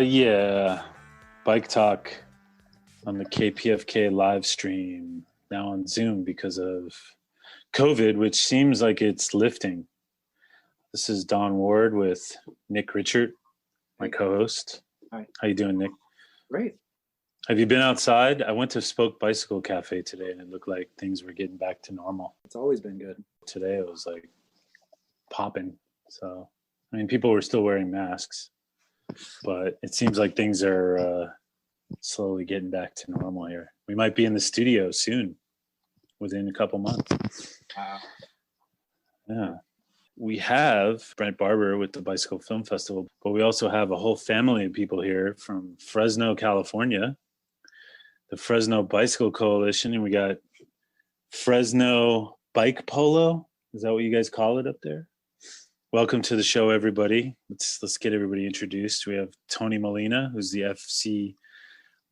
Yeah, Bike Talk on the KPFK live stream, now on Zoom because of COVID, which seems like it's lifting. This is Don Ward with Nick Richard, my co-host. Hi. How you doing, Nick? Great. Have you been outside? I went to Spoke Bicycle Cafe today, and it looked like things were getting back to normal. It's always been good. Today it was like popping. So, I mean, people were still wearing masks, but it seems like things are slowly getting back to normal here. We might be in the studio soon, within a couple months. Wow. Yeah. We have Brendt Barbur with the Bicycle Film Festival, but we also have a whole family of people here from Fresno, California, the Fresno Bicycle Coalition, and we got Fresno Bike Polo. Is that what you guys call it up there? Welcome to the show, everybody. Let's get everybody introduced. We have Tony Molina, who's the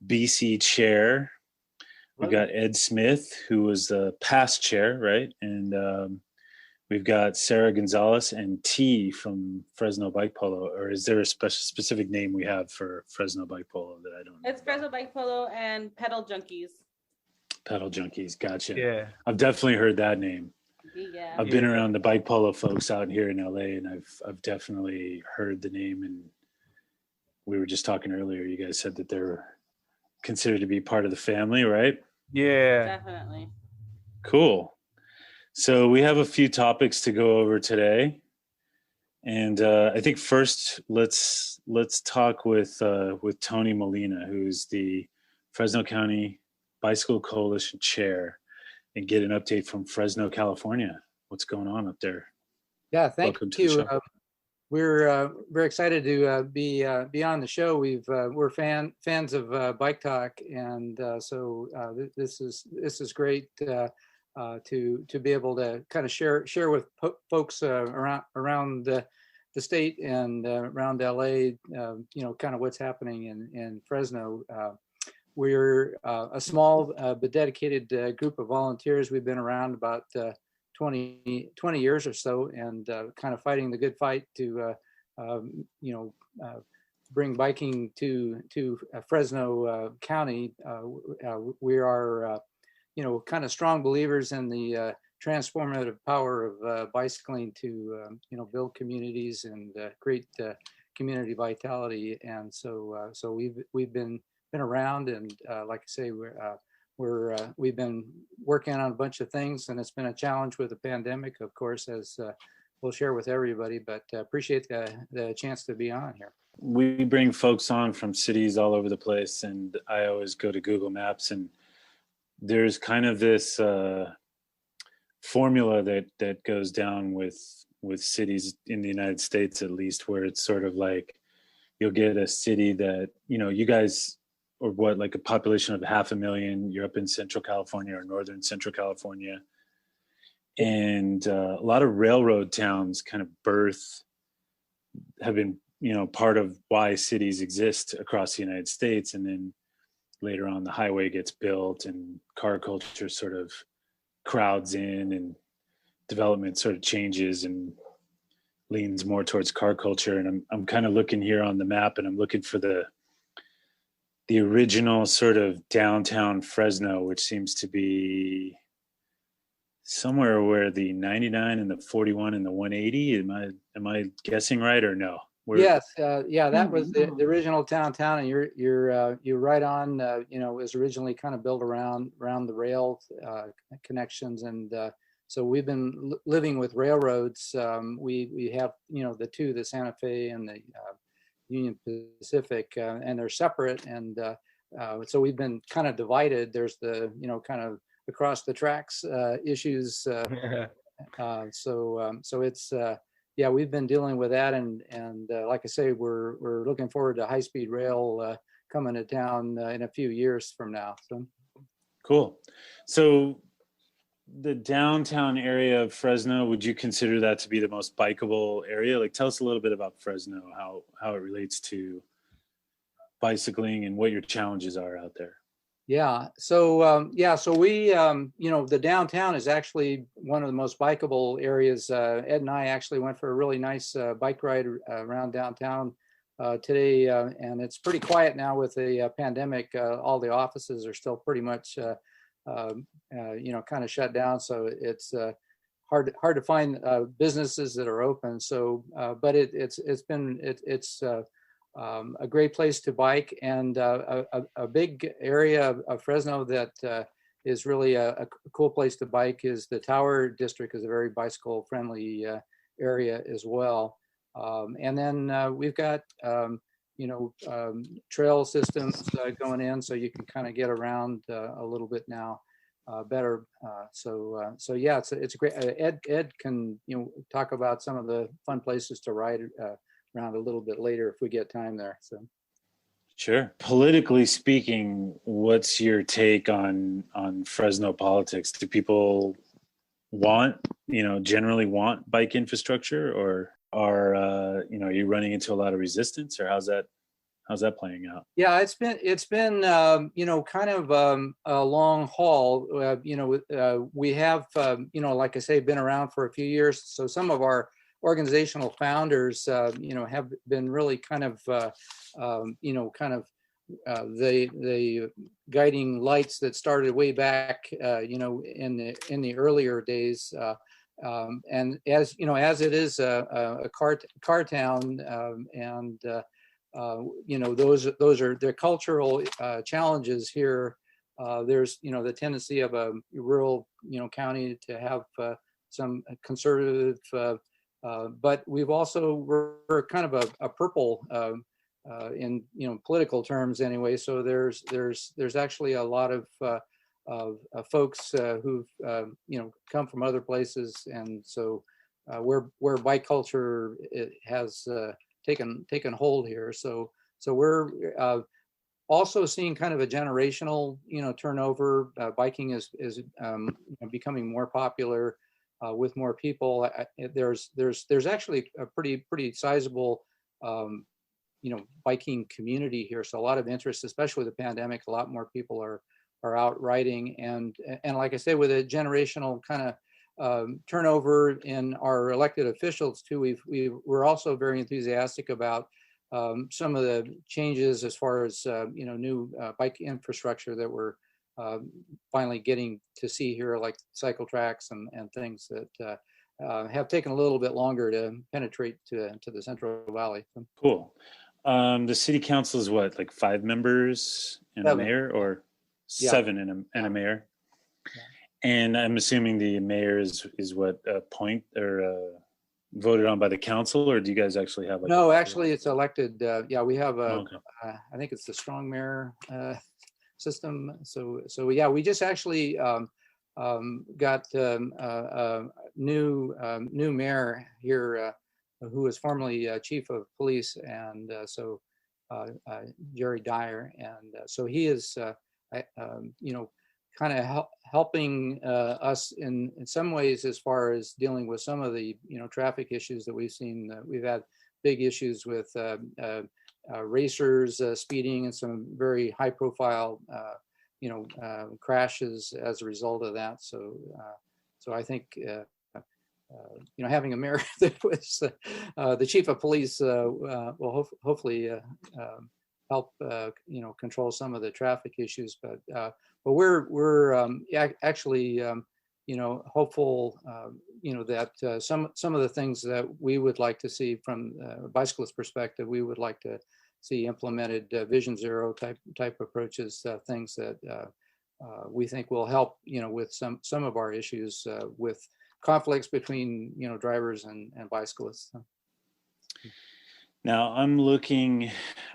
FCBC chair. We've got Ed Smith, who was the past chair, right? And we've got Sara Gonzalez and T from Fresno Bike Polo. Or is there a specific name we have for Fresno Bike Polo that I don't know? It's Fresno Bike Polo and Pedal Junkies. Pedal Junkies, gotcha. Yeah. I've definitely heard that name. Yeah. I've been around the bike polo folks out here in LA, and I've definitely heard the name. And we were just talking earlier. You guys said that they're considered to be part of the family, right? Yeah. Definitely. Cool. So we have a few topics to go over today, and I think first let's talk with Tony Molina, who's the Fresno County Bicycle Coalition chair, and get an update from Fresno, California. What's going on up there? Yeah, thank Welcome to you. the show. We're very excited to be on the show. We're fans of Bike Talk, and so this is great to be able to kind of share with folks around the state and around LA. Kind of what's happening in Fresno. We're a small but dedicated group of volunteers. We've been around about 20 years or so, and kind of fighting the good fight to bring biking to Fresno County. We are kind of strong believers in the transformative power of bicycling to build communities and create community vitality. And so we've been around, and like I say, we've been working on a bunch of things, and it's been a challenge with the pandemic, of course, as we'll share with everybody, but appreciate the chance to be on here. We bring folks on from cities all over the place, and I always go to Google Maps, and there's kind of this formula that goes down with cities in the United States, at least, where it's sort of like you'll get a city that, you guys, or what, like a population of 500,000, you're up in Central California or Northern Central California. And a lot of railroad towns kind of have been, part of why cities exist across the United States. And then later on, the highway gets built and car culture sort of crowds in, and development sort of changes and leans more towards car culture. And I'm kind of looking here on the map, and I'm looking for the original sort of downtown Fresno, which seems to be somewhere where the 99 and the 41 and the 180. Am I guessing right or no? Yes, that was the original downtown, and you're right on. It was originally kind of built around the rail connections, and so we've been living with railroads. We have the Santa Fe and the Union Pacific, and they're separate, and so we've been kind of divided. There's the kind of across the tracks issues. So it's we've been dealing with that, and like I say, we're looking forward to high-speed rail coming to town in a few years from now. So cool. So the downtown area of Fresno, would you consider that to be the most bikeable area? Like, tell us a little bit about Fresno, how it relates to bicycling and what your challenges are out there. Yeah. So we, the downtown is actually one of the most bikeable areas. Ed and I actually went for a really nice bike ride around downtown today, and it's pretty quiet now with the pandemic. All the offices are still pretty much, kind of shut down. So it's hard to find businesses that are open. So, but it's a great place to bike, and a big area of Fresno that is really a cool place to bike is the Tower District. Is a very bicycle friendly area as well. And then we've got trail systems going in, so you can kind of get around a little bit now better. So yeah, it's a great. Ed can talk about some of the fun places to ride around a little bit later if we get time there. So sure. Politically speaking, what's your take on Fresno politics? Do people generally want bike infrastructure, or are you running into a lot of resistance, or how's that playing out? Yeah, it's been kind of a long haul. We have like I say, been around for a few years. So some of our organizational founders, have been really kind of the guiding lights that started way back, in the earlier days. And as it is a car town, and those are their cultural challenges here. There's the tendency of a rural county to have some conservative. But we've also we're kind of a purple in political terms anyway. So there's actually a lot of folks who've come from other places, and so where bike culture has taken hold here. So we're also seeing kind of a generational turnover. Biking is becoming more popular. With more people, there's actually a pretty sizable, biking community here. So a lot of interest, especially with the pandemic. A lot more people are out riding, and like I say, with a generational kind of turnover in our elected officials too. We're also very enthusiastic about some of the changes as far as new bike infrastructure that we're finally getting to see here, like cycle tracks and things that have taken a little bit longer to penetrate to the Central Valley. Cool. The city council is what, like 5 members and 7. A mayor, or 7 and a mayor? Yeah. And I'm assuming the mayor is what, appoint or voted on by the council, or do you guys actually have like? No, actually it's elected. We have I think it's the strong mayor system. So yeah, we just actually got a new mayor here who was formerly chief of police, and Jerry Dyer, and so he is kind of helping us in some ways as far as dealing with some of the traffic issues that we've seen. We've had big issues with racers speeding, and some very high profile crashes as a result of that. So I think having a mayor that was the chief of police will hopefully help control some of the traffic issues. But we're actually hopeful that some of the things that we would like to see from a bicyclist perspective, we would like to see implemented, Vision Zero type approaches, things that we think will help with some of our issues with conflicts between drivers and bicyclists. Now I'm looking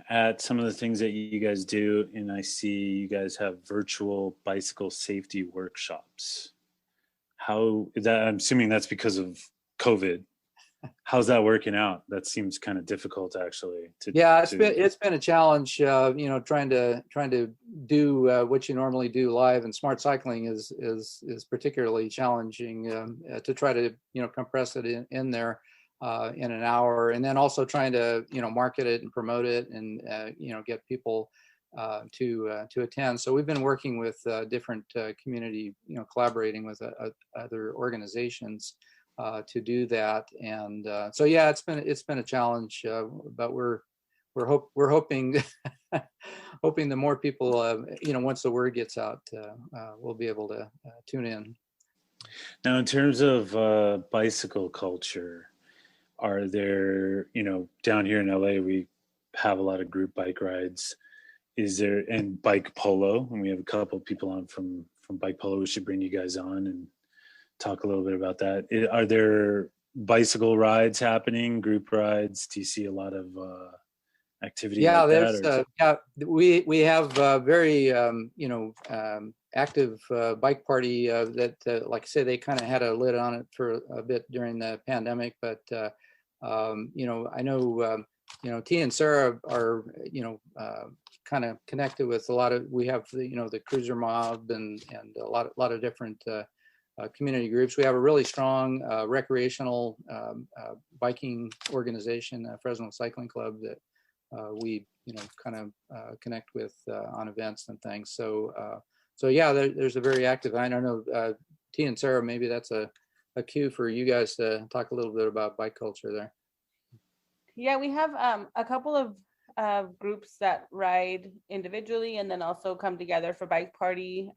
at some of the things that you guys do, and I see you guys have virtual bicycle safety workshops. I'm assuming that's because of COVID. How's that working out? That seems kind of difficult, actually. It's been a challenge, trying to do what you normally do live, and smart cycling is particularly challenging to try to compress it in there. in an hour, and then also trying to market it and promote it, and get people to attend. So we've been working with different community, collaborating with other organizations to do that. And so yeah, it's been a challenge, but we're hoping hoping the more people, once the word gets out, we'll be able to tune in. Now, in terms of bicycle culture, are there, down here in LA, we have a lot of group bike rides. Is there, and bike polo, and we have a couple of people on from Bike Polo. We should bring you guys on and talk a little bit about that. Are there bicycle rides happening, group rides? Do you see a lot of activity? Yeah, like there's that, we have very active bike party that like I say, they kind of had a lid on it for a bit during the pandemic, but I know T and Sara are kind of connected with a lot of, we have the cruiser mob and a lot of different community groups. We have a really strong recreational biking organization, Fresno Cycling Club, that we kind of connect with on events and things. So yeah, there's a very active, I don't know, T and Sara, maybe that's a cue for you guys to talk a little bit about bike culture there. Yeah, we have a couple of groups that ride individually and then also come together for bike party.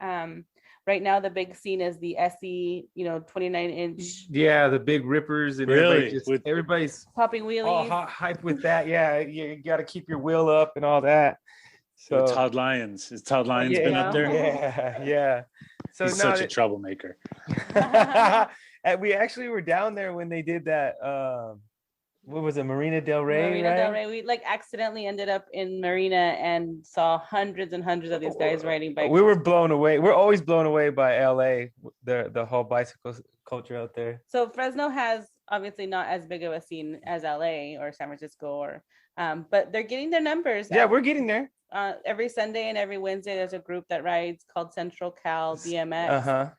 Right now, the big scene is the SE, 29-inch. Yeah, the big rippers, and Really? everybody's popping wheelies. all hyped with that. Yeah, you got to keep your wheel up and all that. So Todd Lyons, has Todd Lyons been up there? Yeah. So he's such a troublemaker. And we actually were down there when they did that. What was it, Marina Del Rey? Del Rey. We accidentally ended up in Marina and saw hundreds and hundreds of these guys riding bikes. We were blown away. We're always blown away by LA, the whole bicycle culture out there. So Fresno has obviously not as big of a scene as LA or San Francisco, but they're getting their numbers. Yeah, we're getting there. Every Sunday and every Wednesday, there's a group that rides called Central Cal BMX.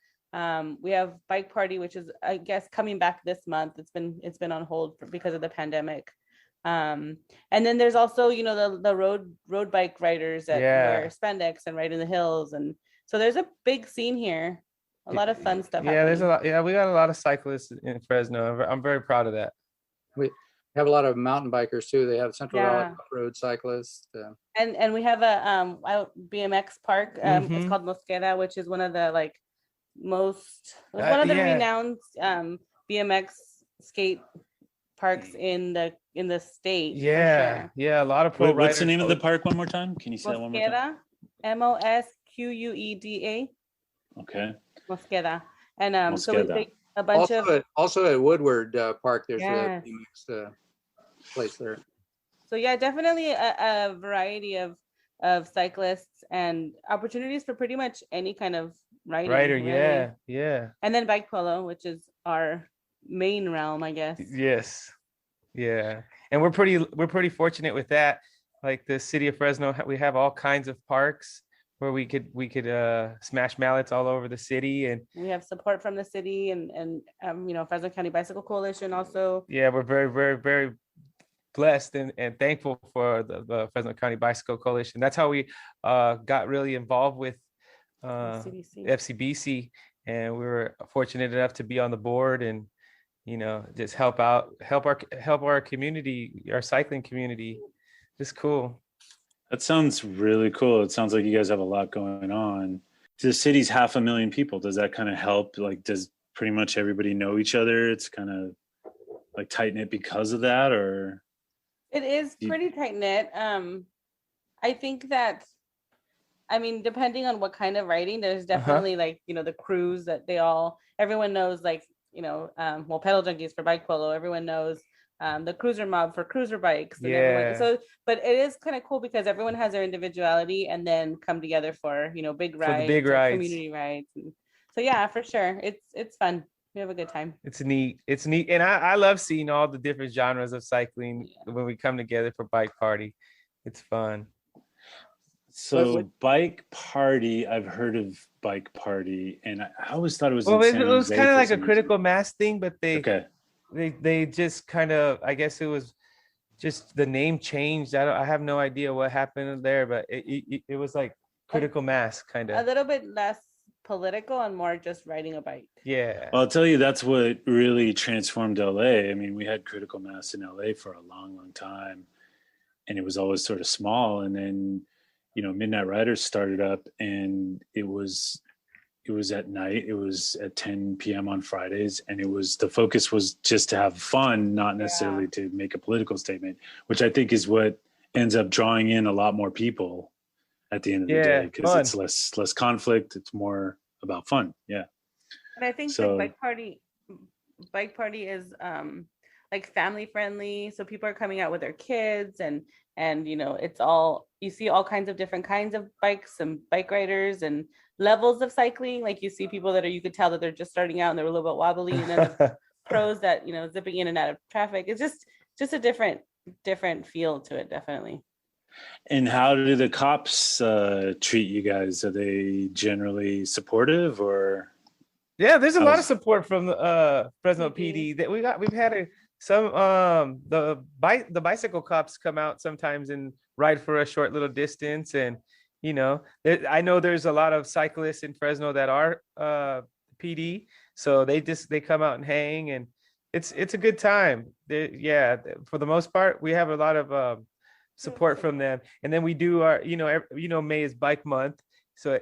We have Bike Party, which is, I guess, coming back this month. It's been on hold because of the pandemic. And then there's also, the road bike riders that wear spandex and ride in the hills, and so there's a big scene here. A lot of fun stuff. Yeah, there's a lot. Yeah, we got a lot of cyclists in Fresno. I'm very proud of that. We have a lot of mountain bikers too. They have Central Valley road cyclists. And we have a BMX park. It's called Mosqueda, which is one of the one of the renowned BMX skate parks in the state. Yeah, sure. Yeah, a lot of pro riders. What's the name of the park one more time? Can you say that one more time? Mosqueda. Okay. Mosqueda. And Mosqueda. So we take a bunch also at Woodward Park, there's a BMX place there. So yeah, definitely a variety of cyclists and opportunities for pretty much any kind of rider, really. Yeah. And then Bike Polo, which is our main realm, I guess. Yes. Yeah. And we're pretty fortunate with that. Like the city of Fresno, we have all kinds of parks where we could smash mallets all over the city, and we have support from the city and Fresno County Bicycle Coalition also. Yeah, we're very, very, very blessed and thankful for the Fresno County Bicycle Coalition. That's how we got really involved with FCBC, and we were fortunate enough to be on the board and just help our community, our cycling community. It's cool. That sounds really cool. It sounds like you guys have a lot going on. The city's 500,000 people. Does that kind of help? Like, does pretty much everybody know each other? It's kind of like tight knit because of that, or? It is pretty tight knit. I think that, depending on what kind of riding, there's definitely the crews that everyone knows, pedal junkies for Bike Polo. Everyone knows the cruiser mob for cruiser bikes. And but it is kind of cool because everyone has their individuality and then come together for, big rides, community rides. And so yeah, for sure. It's fun. We have a good time. It's neat. And I love seeing all the different genres of cycling when we come together for Bike Party. It's fun. So Bike Party, I've heard of Bike Party, and I always thought it was. Well, it was kind of like a critical mass thing, but they they just kind of, I guess it was just the name changed. I have no idea what happened there, but it was like critical mass kind A of. little bit less political and more just riding a bike. Yeah. Well, I'll tell you, that's what really transformed LA. I mean, we had critical mass in LA for a long, long time, and it was always sort of small. And then, Midnight Riders started up, and it was at night. It was at 10 p.m. on Fridays, and the focus was just to have fun, not necessarily to make a political statement, which I think is what ends up drawing in a lot more people at the end of the day, because it's less conflict. It's more about fun. Yeah. And I think So, like bike party is like family friendly. So people are coming out with their kids and it's all, you see all kinds of different kinds of bikes and bike riders and levels of cycling. Like you see people you could tell that they're just starting out and they're a little bit wobbly, and then the pros that, zipping in and out of traffic. It's just a different feel to it, definitely. And how do the cops treat you guys? Are they generally supportive, or? Yeah, there's a lot of support from the Fresno PD that we've had the bicycle cops come out sometimes and ride for a short little distance. And I know there's a lot of cyclists in Fresno that are PD, so they come out and hang, and it's a good time. For the most part, we have a lot of support from them. And then we do our May is bike month, so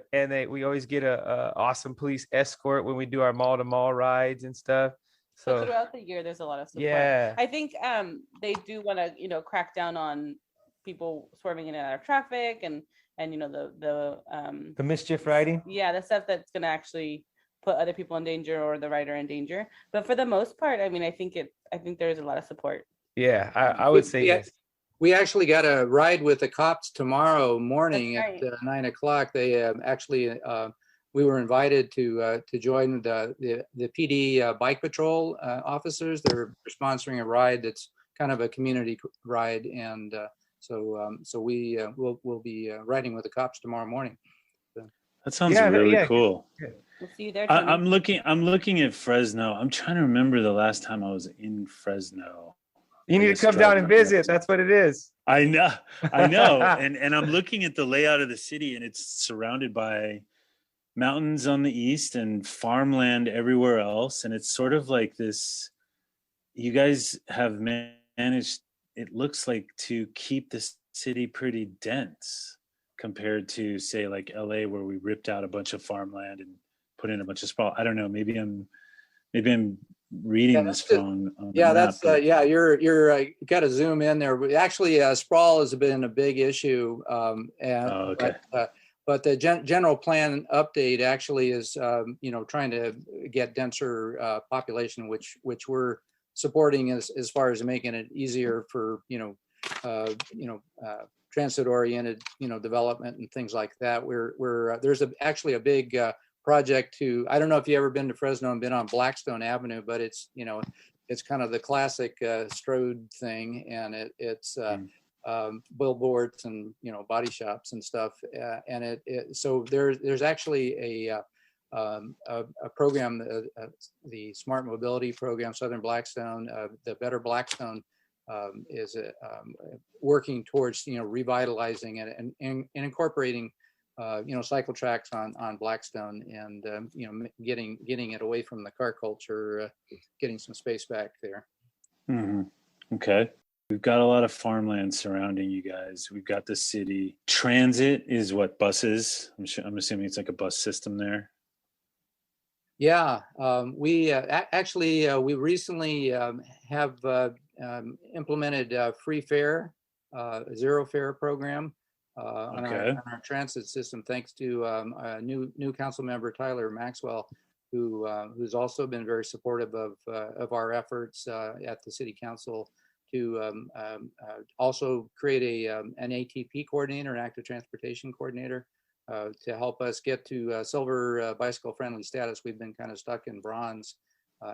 we always get a awesome police escort when we do our mall to mall rides and stuff. So throughout the year, there's a lot of support. Yeah, I think they do want to crack down on people swerving in and out of traffic and the mischief riding. Yeah, the stuff that's going to actually put other people in danger or the rider in danger. But for the most part, I mean, I think there's a lot of support. Yeah, I would say yes. We actually got a ride with the cops tomorrow morning at 9 o'clock. They we were invited to join the PD bike patrol officers. They're sponsoring a ride that's kind of a community ride, and so we'll be riding with the cops tomorrow morning. That sounds really cool. We'll see you there. I'm looking at Fresno. I'm trying to remember the last time I was in Fresno. You need to come down and visit. That's what it is. I know. And I'm looking at the layout of the city, and it's surrounded by mountains on the east and farmland everywhere else. And it's sort of like this, you guys have managed, it looks like, to keep the city pretty dense compared to, say, like LA, where we ripped out a bunch of farmland and put in a bunch of sprawl. I don't know. Maybe I'm reading this wrong. You're got to zoom in there. Actually, sprawl has been a big issue, but the general plan update actually is trying to get denser population, which we're supporting as far as making it easier for transit oriented development and things like that. There's actually a big project I don't know if you've ever been to Fresno and been on Blackstone Avenue, but it's kind of the classic Strode thing, and it's billboards and body shops and stuff, and so there's actually a program, the Smart Mobility Program, Southern Blackstone, the Better Blackstone is working towards revitalizing it and incorporating cycle tracks on Blackstone, and getting it away from the car culture, getting some space back there. Mm-hmm. Okay. We've got a lot of farmland surrounding you guys. We've got the city. Transit is what, buses? I'm assuming it's like a bus system there. Yeah, we we recently have implemented free fare, zero fare program on our transit system, thanks to a new council member, Tyler Maxwell, who's also been very supportive of our efforts at the city council to also create an ATP coordinator, an active transportation coordinator, to help us get to silver bicycle friendly status. We've been kind of stuck in bronze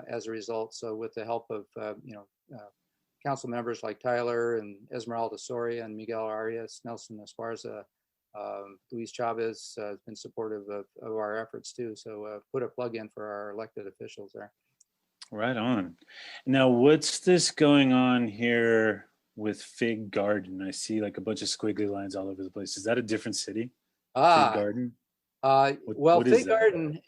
as a result. So with the help of council members like Tyler and Esmeralda Soria and Miguel Arias, Nelson Esparza, Luis Chavez has been supportive of our efforts too. So put a plug in for our elected officials there. Right on. Now, what's this going on here with Fig Garden? I see like a bunch of squiggly lines all over the place. Is that a different city? Fig Garden? Well, what is Fig that? Garden,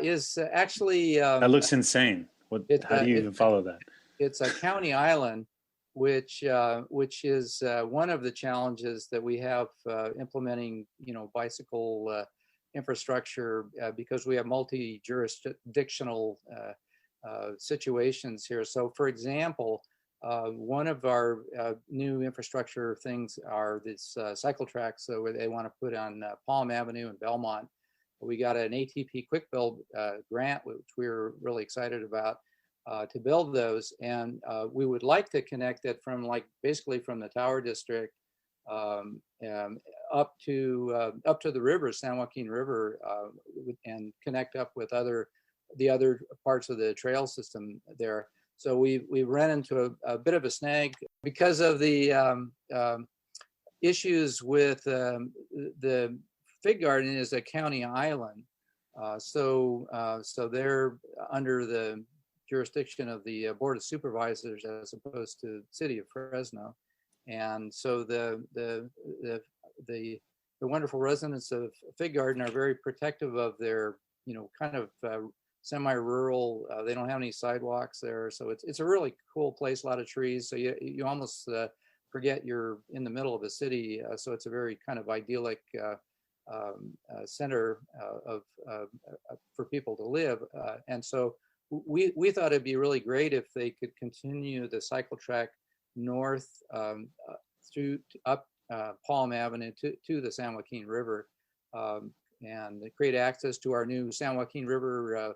is actually That looks insane. How do you even follow that? It's a county island, which is one of the challenges that we have implementing, bicycle infrastructure because we have multi-jurisdictional situations here. So, for example, one of our new infrastructure things are this cycle tracks where they want to put on Palm Avenue and Belmont. We got an ATP Quick Build grant, which we were really excited about, to build those. And we would like to connect it from basically from the Tower District up to the river, San Joaquin River, and connect up with the other parts of the trail system there. So we ran into a bit of a snag because of the issues with the Fig Garden is a county island. So they're under the jurisdiction of the Board of Supervisors as opposed to the city of Fresno. And so the wonderful residents of Fig Garden are very protective of their, kind of semi-rural. They don't have any sidewalks there, so it's a really cool place. A lot of trees, so you almost forget you're in the middle of a city. So it's a very kind of idyllic center for people to live. And so we thought it'd be really great if they could continue the cycle track north through up Palm Avenue to the San Joaquin River, and create access to our new San Joaquin River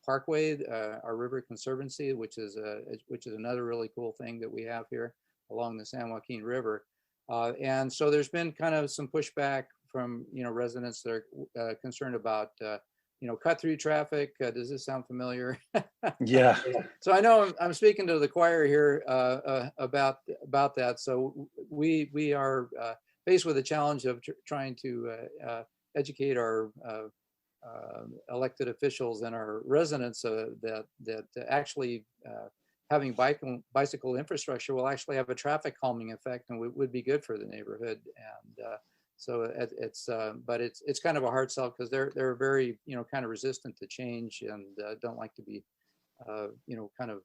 Parkway, our River Conservancy, which is another really cool thing that we have here along the San Joaquin River. And so there's been kind of some pushback from residents that are concerned about cut through traffic. Does this sound familiar? Yeah. So I know I'm speaking to the choir here about that. So we are faced with the challenge of trying to educate our elected officials and our residents that actually having bicycle infrastructure will actually have a traffic calming effect and would be good for the neighborhood. And so but it's kind of a hard sell because they're very kind of resistant to change and don't like to be kind of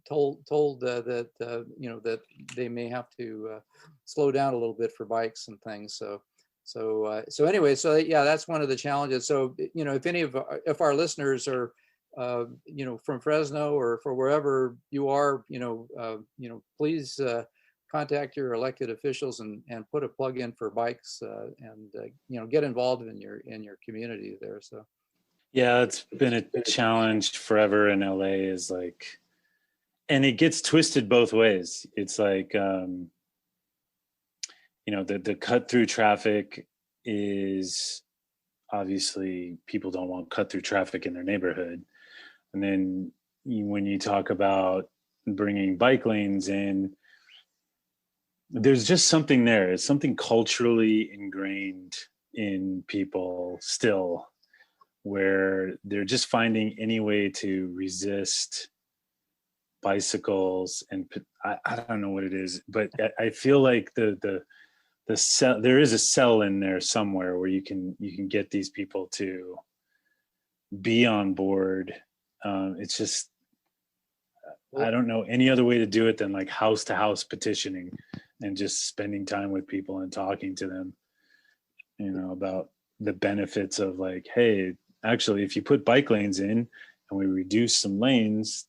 told that that they may have to slow down a little bit for bikes and things. So anyway, so yeah, that's one of the challenges. So if our listeners are from Fresno or for wherever you are, please contact your elected officials and put a plug in for bikes and get involved in your community there. So yeah, it's been a challenge forever in LA, is like, and it gets twisted both ways. It's like the cut through traffic is obviously people don't want cut through traffic in their neighborhood. And then when you talk about bringing bike lanes in, there's just something there. It's something culturally ingrained in people still, where they're just finding any way to resist bicycles. And I don't know what it is, but I feel like the cell, there is a cell in there somewhere where you can get these people to be on board. It's just, I don't know any other way to do it than like house to house petitioning and just spending time with people and talking to them, about the benefits of like, hey, actually, if you put bike lanes in and we reduce some lanes,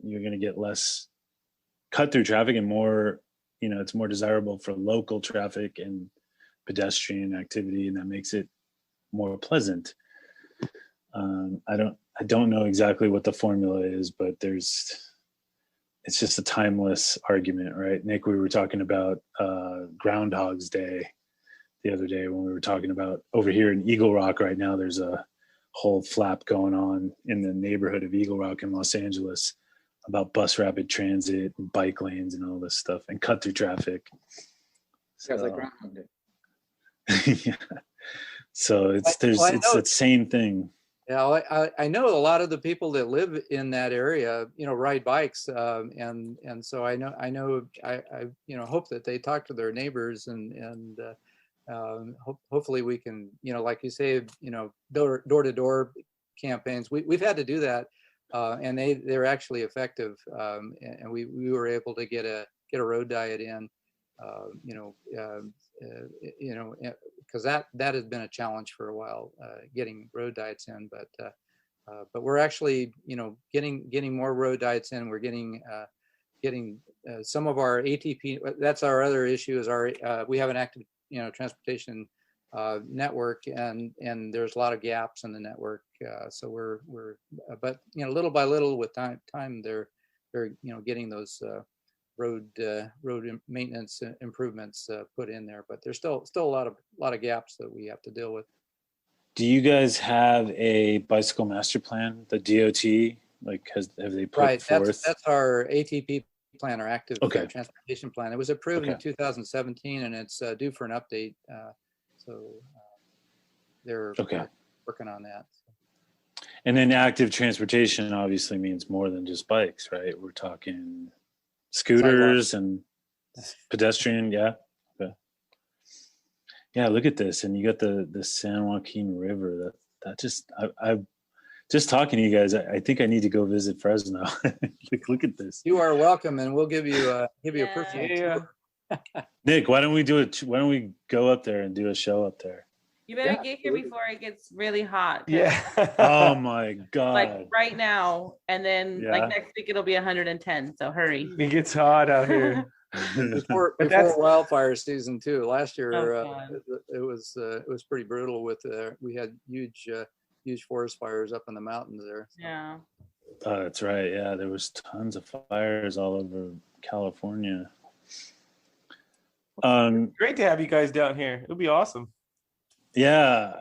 you're going to get less cut through traffic and more, it's more desirable for local traffic and pedestrian activity, and that makes it more pleasant. I don't know exactly what the formula is, but it's just a timeless argument, right? Nick, we were talking about Groundhog's Day the other day when we were talking about over here in Eagle Rock right now, there's a whole flap going on in the neighborhood of Eagle Rock in Los Angeles about bus rapid transit and bike lanes and all this stuff and cut through traffic. Sounds like Groundhog Day. Yeah. So it's the same thing. Yeah, I know a lot of the people that live in that area, ride bikes, and so I hope that they talk to their neighbors and hopefully we can, like you say, door to door campaigns. We've had to do that, and they're actually effective, and we were able to get a road diet in, because that has been a challenge for a while, getting road diets in, but we're actually getting more road diets in. We're getting some of our ATP. That's our other issue, is we have an active transportation network, and there's a lot of gaps in the network, so we're but little by little with time they're getting those road maintenance improvements put in there, but there's still a lot of gaps that we have to deal with. Do you guys have a bicycle master plan? The DOT, have they put forth? That's our ATP plan, our active transportation plan. It was approved in 2017, and it's due for an update. So they're working on that. And then active transportation obviously means more than just bikes, right? We're talking scooters and pedestrian. Yeah. Yeah. Look at this. And you got the San Joaquin River. That just, I'm just talking to you guys. I think I need to go visit Fresno. Look at this. You are welcome. And we'll give you a personal tour. Nick, why don't we go up there and do a show up there? You better get here before it gets really hot. Yeah. Oh my God. Like right now, and then next week it'll be 110. So hurry. It gets hot out here. before wildfire season too. Last year it was pretty brutal. We had huge forest fires up in the mountains there. So. Yeah. That's right. Yeah, there was tons of fires all over California. Great to have you guys down here. It'll be awesome. Yeah,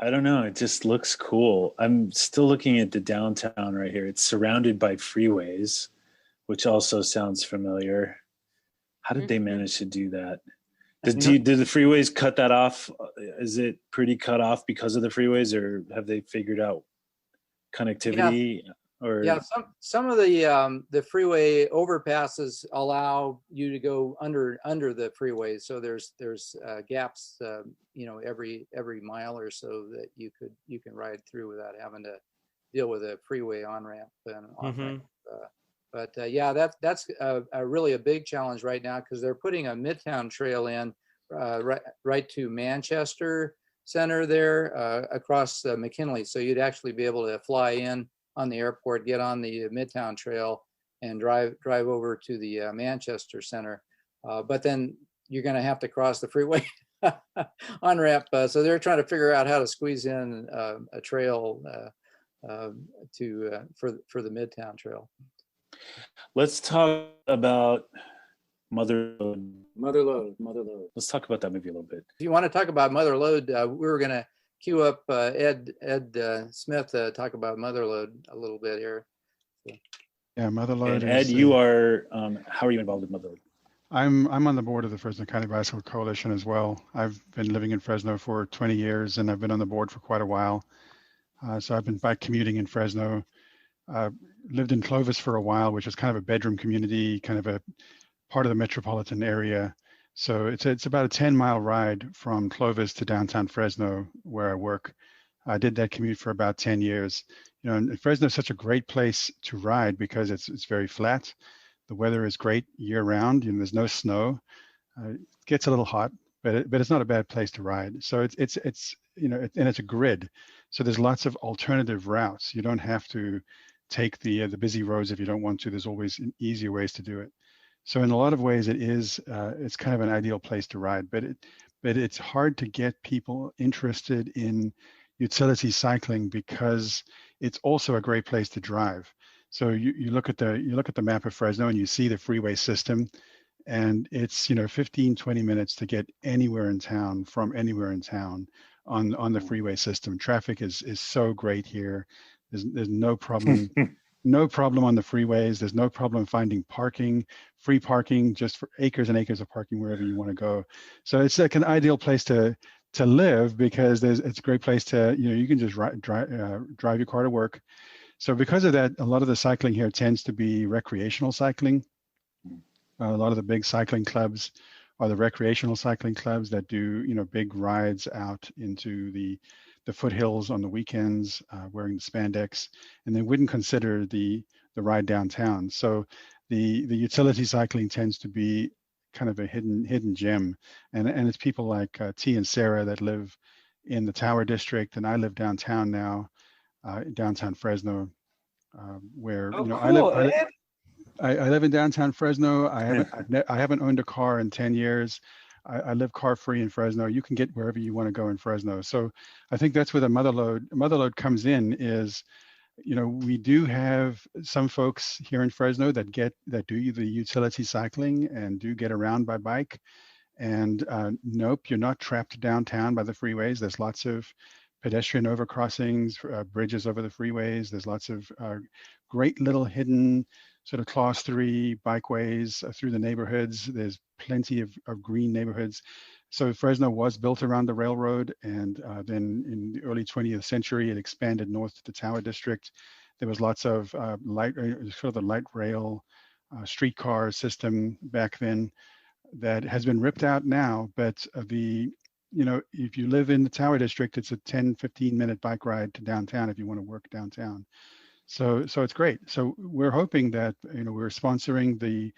I don't know. It just looks cool. I'm still looking at the downtown right here. It's surrounded by freeways, which also sounds familiar. How did they manage to do that? Did the freeways cut that off? Is it pretty cut off because of the freeways, or have they figured out connectivity? Some of the freeway overpasses allow you to go under the freeway, so there's gaps every mile or so that you can ride through without having to deal with a freeway on ramp and off ramp. But that's really a big challenge right now, because they're putting a Midtown trail in right to Manchester Center there across McKinley, so you'd actually be able to fly in on the airport, get on the Midtown Trail, and drive over to the Manchester Center. But then you're going to have to cross the freeway on ramp. So they're trying to figure out how to squeeze in a trail for the Midtown Trail. Let's talk about Motherload. Let's talk about that maybe a little bit. If you want to talk about Motherload, we were going to cue up Ed Smith to talk about Motherload a little bit here. Yeah, Motherload. And Ed, you are. How are you involved with Motherload? I'm on the board of the Fresno County Bicycle Coalition as well. I've been living in Fresno for 20 years, and I've been on the board for quite a while. So I've been bike commuting in Fresno. Lived in Clovis for a while, which is kind of a bedroom community, kind of a part of the metropolitan area. So it's about a 10-mile ride from Clovis to downtown Fresno, where I work. I did that commute for about 10 years. And Fresno is such a great place to ride because it's very flat. The weather is great year round. There's no snow. It gets a little hot, but it's not a bad place to ride. So it's and it's a grid. So there's lots of alternative routes. You don't have to take the busy roads if you don't want to. There's always easier ways to do it. So in a lot of ways, it's kind of an ideal place to ride, but it's hard to get people interested in utility cycling because it's also a great place to drive. So you look at the map of Fresno and you see the freeway system, and it's 15-20 minutes to get anywhere in town from anywhere in town on the freeway system. Traffic is so great here. There's no problem. No problem on the freeways. There's no problem finding parking, free parking, just for acres and acres of parking wherever you want to go. So it's like an ideal place to to live because it's a great place to, you can just drive your car to work. So because of that, a lot of the cycling here tends to be recreational cycling. A lot of the big cycling clubs are the recreational cycling clubs that do, big rides out into the foothills on the weekends, wearing the spandex, and they wouldn't consider the ride downtown. So the utility cycling tends to be kind of a hidden gem, and it's people like T and Sara that live in the Tower District, and I live downtown now, downtown Fresno, where cool, I live in downtown Fresno. I haven't owned a car in 10 years. I live car free in Fresno. You can get wherever you want to go in Fresno. So I think that's where the Motherload comes in is, we do have some folks here in Fresno that do the utility cycling and do get around by bike. And nope, you're not trapped downtown by the freeways. There's lots of pedestrian overcrossings, bridges over the freeways. There's lots of great little hidden sort of class 3 bikeways through the neighborhoods. There's plenty of green neighborhoods. So Fresno was built around the railroad, and then in the early 20th century, it expanded north to the Tower District. There was lots of the light rail streetcar system back then that has been ripped out now. But if you live in the Tower District, it's a 10-15 minute bike ride to downtown if you want to work downtown. So it's great. So we're hoping that, we're sponsoring the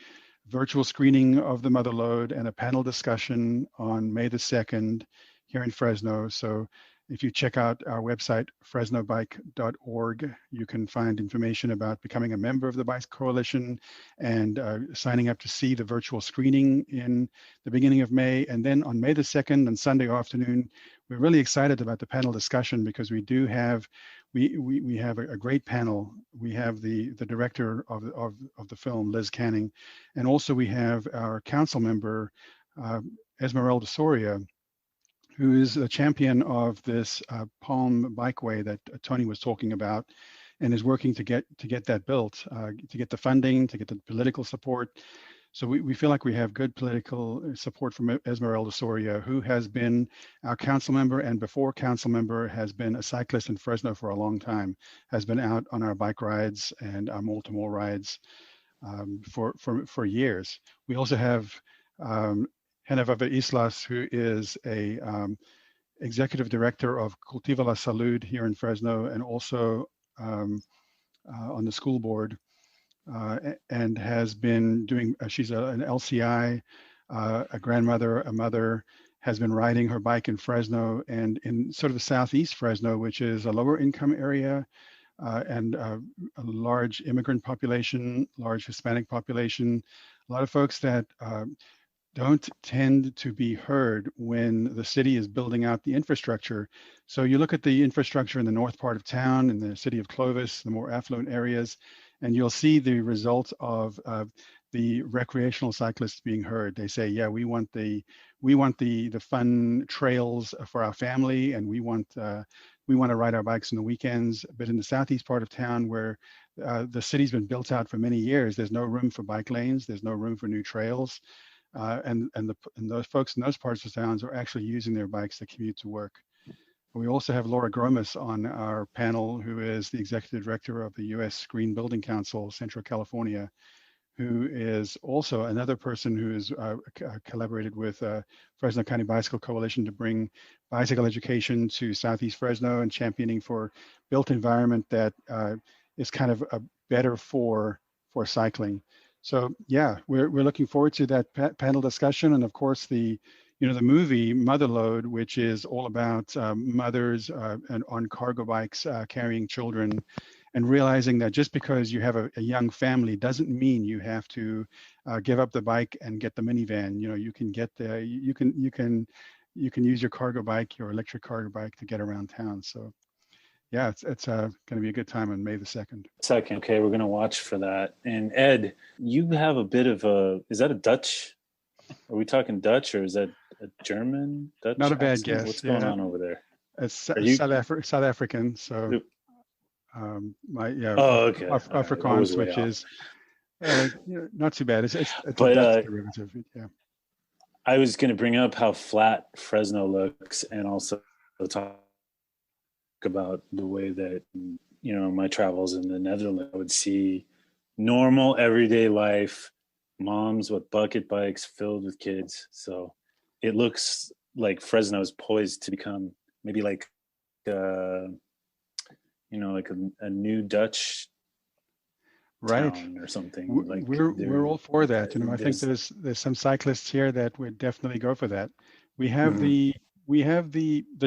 virtual screening of the Motherload and a panel discussion on May the 2nd here in Fresno. So if you check out our website, fresnobike.org, you can find information about becoming a member of the Bike Coalition and signing up to see the virtual screening in the beginning of May. And then on May the 2nd and Sunday afternoon, we're really excited about the panel discussion because we do have we have a great panel. We have the director of the film, Liz Canning, and also we have our council member, Esmeralda Soria, who is a champion of this Palm Bikeway that Tony was talking about, and is working to get that built, to get the funding, to get the political support. So we feel like we have good political support from Esmeralda Soria, who has been our council member, and before council member has been a cyclist in Fresno for a long time, has been out on our bike rides and our mall-to-mall rides for years. We also have Genevieve Islas, who is a executive director of Cultiva la Salud here in Fresno, and also on the school board. And has been doing, she's an LCI, a grandmother, a mother, has been riding her bike in Fresno and in sort of southeast Fresno, which is a lower income area and a large immigrant population, large Hispanic population, a lot of folks that don't tend to be heard when the city is building out the infrastructure. So you look at the infrastructure in the north part of town, in the city of Clovis, the more affluent areas, and you'll see the result of the recreational cyclists being heard. They say, yeah, we want the fun trails for our family, and we want to ride our bikes on the weekends. But in the southeast part of town, where the city's been built out for many years, there's no room for bike lanes, there's no room for new trails, and those folks in those parts of towns are actually using their bikes to commute to work. We also have Laura Gromas on our panel, who is the executive director of the U.S. Green Building Council, Central California, who is also another person who has collaborated with Fresno County Bicycle Coalition to bring bicycle education to Southeast Fresno and championing for built environment that is kind of better for cycling. So yeah, we're looking forward to that panel discussion, and of course the movie Motherload, which is all about mothers and on cargo bikes carrying children, and realizing that just because you have a young family doesn't mean you have to give up the bike and get the minivan. You can get the you can use your cargo bike, your electric cargo bike, to get around town. So yeah, it's going to be a good time on May the 2nd. Okay, we're going to watch for that. And Ed, you have a bit of is that a Dutch? Are we talking Dutch, or is that a German? Dutch? Not a bad accent? guess. What's going on over there? It's South African. So okay. Afrikaans, which is not too bad. It's a Dutch derivative. Yeah. I was going to bring up how flat Fresno looks, and also talk about the way that, my travels in the Netherlands, I would see normal everyday life, moms with bucket bikes filled with kids. So it looks like Fresno is poised to become maybe like, like a new Dutch Right. town or something. Like We're all for that. I think there's some cyclists here that would definitely go for that. We have the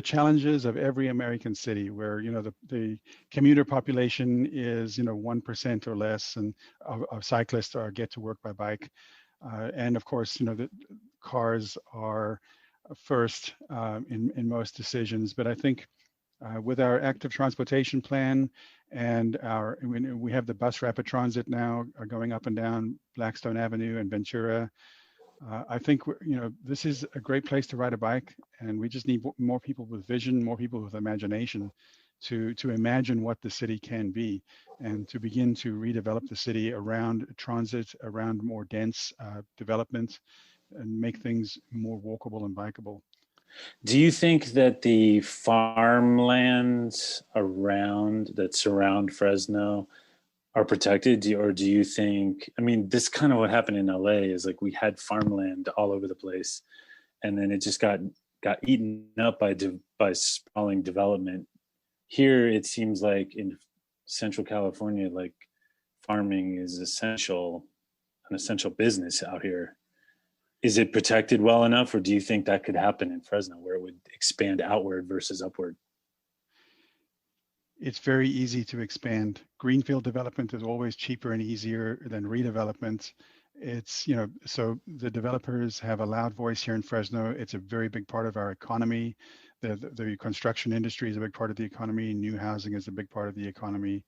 challenges of every American city where the commuter population is 1% or less, and of cyclists get to work by bike, and of course the cars are first in most decisions. But I think with our active transportation plan and we have the bus rapid transit now going up and down Blackstone Avenue and Ventura. I think this is a great place to ride a bike, and we just need more people with vision, more people with imagination to imagine what the city can be, and to begin to redevelop the city around transit, around more dense development, and make things more walkable and bikeable. Do you think that the farmlands that surround Fresno are protected? Or do you think, this kind of what happened in LA is like we had farmland all over the place, and then it just got eaten up by sprawling development. Here, it seems like in Central California, like farming is an essential business out here. Is it protected well enough, or do you think that could happen in Fresno where it would expand outward versus upward? It's very easy to expand. Greenfield development is always cheaper and easier than redevelopment. It's, so the developers have a loud voice here in Fresno. It's a very big part of our economy. The construction industry is a big part of the economy. New housing is a big part of the economy.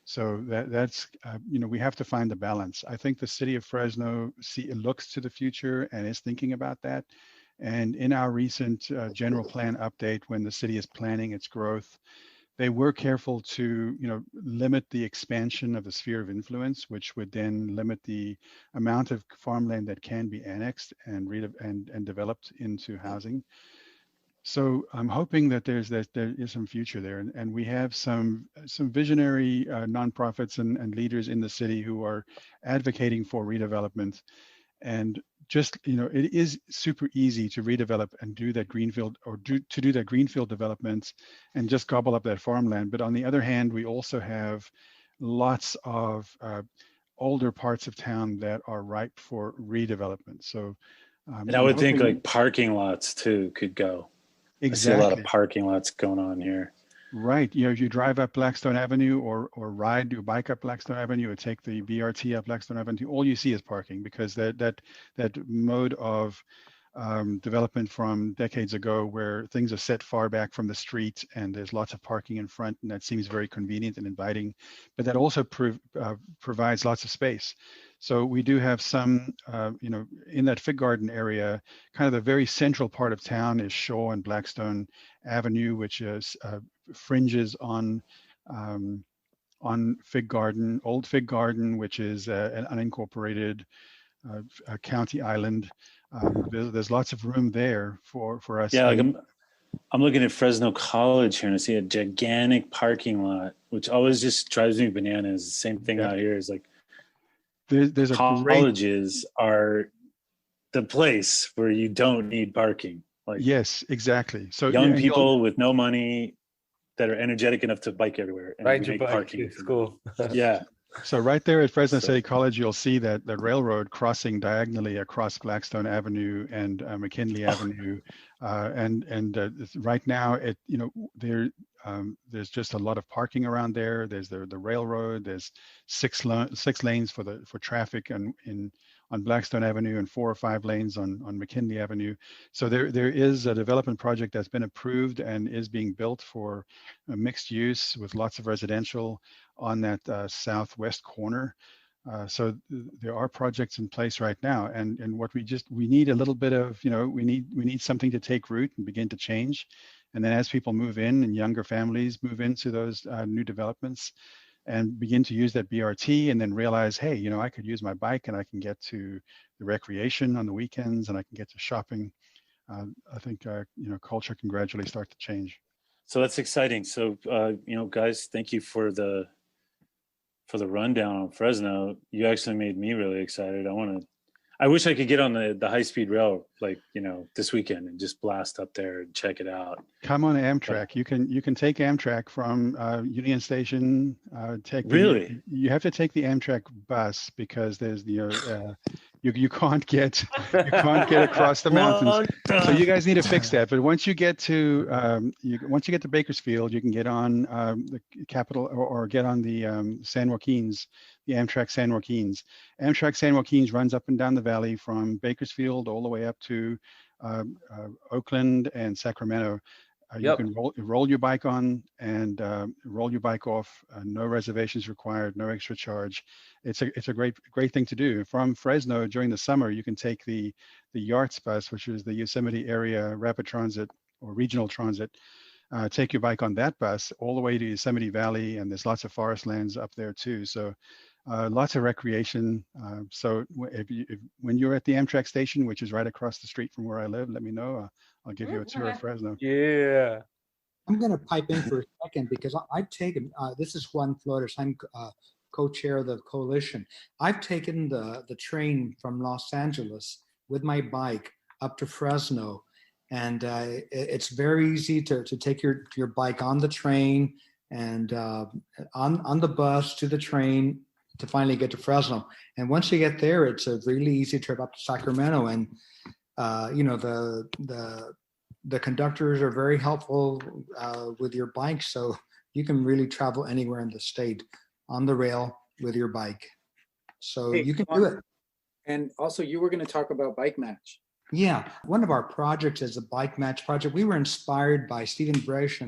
So that's, we have to find the balance. I think the city of Fresno looks to the future and is thinking about that. And in our recent general plan update, when the city is planning its growth, they were careful to, limit the expansion of the sphere of influence, which would then limit the amount of farmland that can be annexed and developed into housing. So I'm hoping that there is some future there, and we have some visionary nonprofits and leaders in the city who are advocating for redevelopment. And just, it is super easy to redevelop and do that greenfield, or to do that greenfield development and just gobble up that farmland. But on the other hand, we also have lots of older parts of town that are ripe for redevelopment. So and I would think like parking lots too could go. Exactly. I see a lot of parking lots going on here. Right. If you drive up Blackstone Avenue or ride your bike up Blackstone Avenue or take the BRT up Blackstone Avenue, all you see is parking, because that mode of development from decades ago where things are set far back from the street and there's lots of parking in front, and that seems very convenient and inviting, but that also provides lots of space. So we do have some, in that Fig Garden area, kind of the very central part of town is Shaw and Blackstone Avenue, which is fringes on Fig Garden, Old Fig Garden, which is an unincorporated county island. There's lots of room there for us. Yeah, like I'm looking at Fresno College here, and I see a gigantic parking lot, which always just drives me bananas. The same thing out here is like, there's colleges are the place where you don't need parking. Like, yes, exactly. So young people with no money that are energetic enough to bike everywhere and ride your make bike parking to school. Yeah. So right there at Fresno City College, you'll see that the railroad crossing diagonally across Blackstone Avenue and McKinley Avenue, and right now there's just a lot of parking around there. There's the railroad. There's six lanes for traffic on Blackstone Avenue and 4 or 5 lanes on McKinley Avenue. So there is a development project that's been approved and is being built for mixed use with lots of residential on that southwest corner. So there are projects in place right now, and what we need a little bit of, we need something to take root and begin to change. And then as people move in and younger families move into those new developments, and begin to use that BRT, and then realize, hey, you know, I could use my bike and I can get to the recreation on the weekends and I can get to shopping. I think, you know, culture can gradually start to change. So that's exciting. So, you know, guys, thank you for the rundown on Fresno. You actually made me really excited. I wish I could get on the high-speed rail, like, you know, this weekend and just blast up there and check it out. Come on Amtrak. You can take Amtrak from Union Station. You have to take the Amtrak bus because there's the you can't get across the mountains. So you guys need to fix that. But once you get to Bakersfield, you can get on the Capitol or get on the San Joaquin's, the Amtrak San Joaquin's. Amtrak San Joaquin's runs up and down the valley from Bakersfield all the way up to Oakland and Sacramento. You can roll your bike on and roll your bike off. No reservations required, no extra charge. It's a great thing to do. From Fresno during the summer, you can take the YARTS bus, which is the Yosemite Area Rapid Transit or Regional Transit. Take your bike on that bus all the way to Yosemite Valley, and there's lots of forest lands up there too. So lots of recreation. So when you're at the Amtrak station, which is right across the street from where I live, let me know. I'll give you a tour of Fresno. Yeah. I'm going to pipe in for a second because I've taken, this is Juan Flores. I'm co-chair of the coalition. I've taken the train from Los Angeles with my bike up to Fresno. And it's very easy to take your bike on the train and on the bus to the train to finally get to Fresno. And once you get there, it's a really easy trip up to Sacramento. And you know, the conductors are very helpful with your bike, so you can really travel anywhere in the state on the rail with your bike. So you can do it. And also, you were going to talk about Bike Match. Yeah, one of our projects is a Bike Match project. We were inspired by Stephen Bresch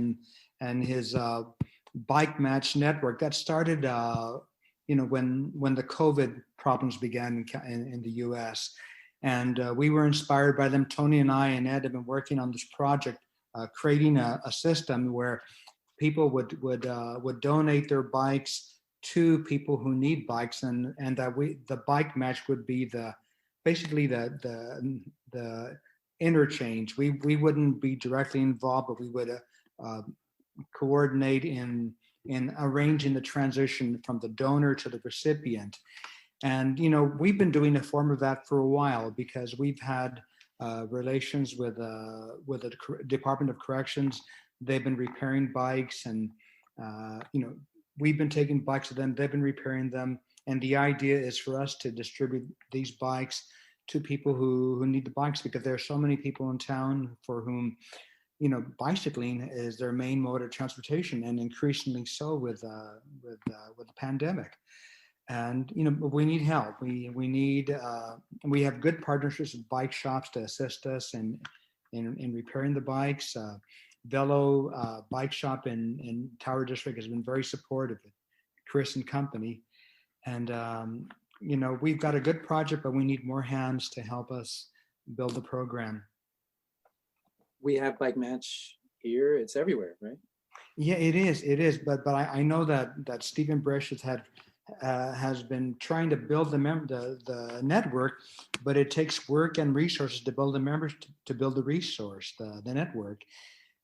and his Bike Match network that started, you know, when the COVID problems began in the U.S. And we were inspired by them. Tony and I and Ed have been working on this project, creating a system where people would donate their bikes to people who need bikes, and that the Bike Match would be basically the interchange. We wouldn't be directly involved, but we would coordinate in arranging the transition from the donor to the recipient. And, you know, we've been doing a form of that for a while because we've had relations with the Department of Corrections. They've been repairing bikes, and, you know, we've been taking bikes to them. They've been repairing them. And the idea is for us to distribute these bikes to people who need the bikes, because there are so many people in town for whom, you know, bicycling is their main mode of transportation, and increasingly so with the pandemic. And, you know, we need help. We have good partnerships with bike shops to assist us in repairing the bikes. Velo Bike Shop in Tower District has been very supportive. Chris and company. And, you know, we've got a good project, but we need more hands to help us build the program. We have Bike Match here. It's everywhere, right? Yeah, it is. But I know that Stephen Bresch has been trying to build the network, but it takes work and resources to build the members to build the resource, the network.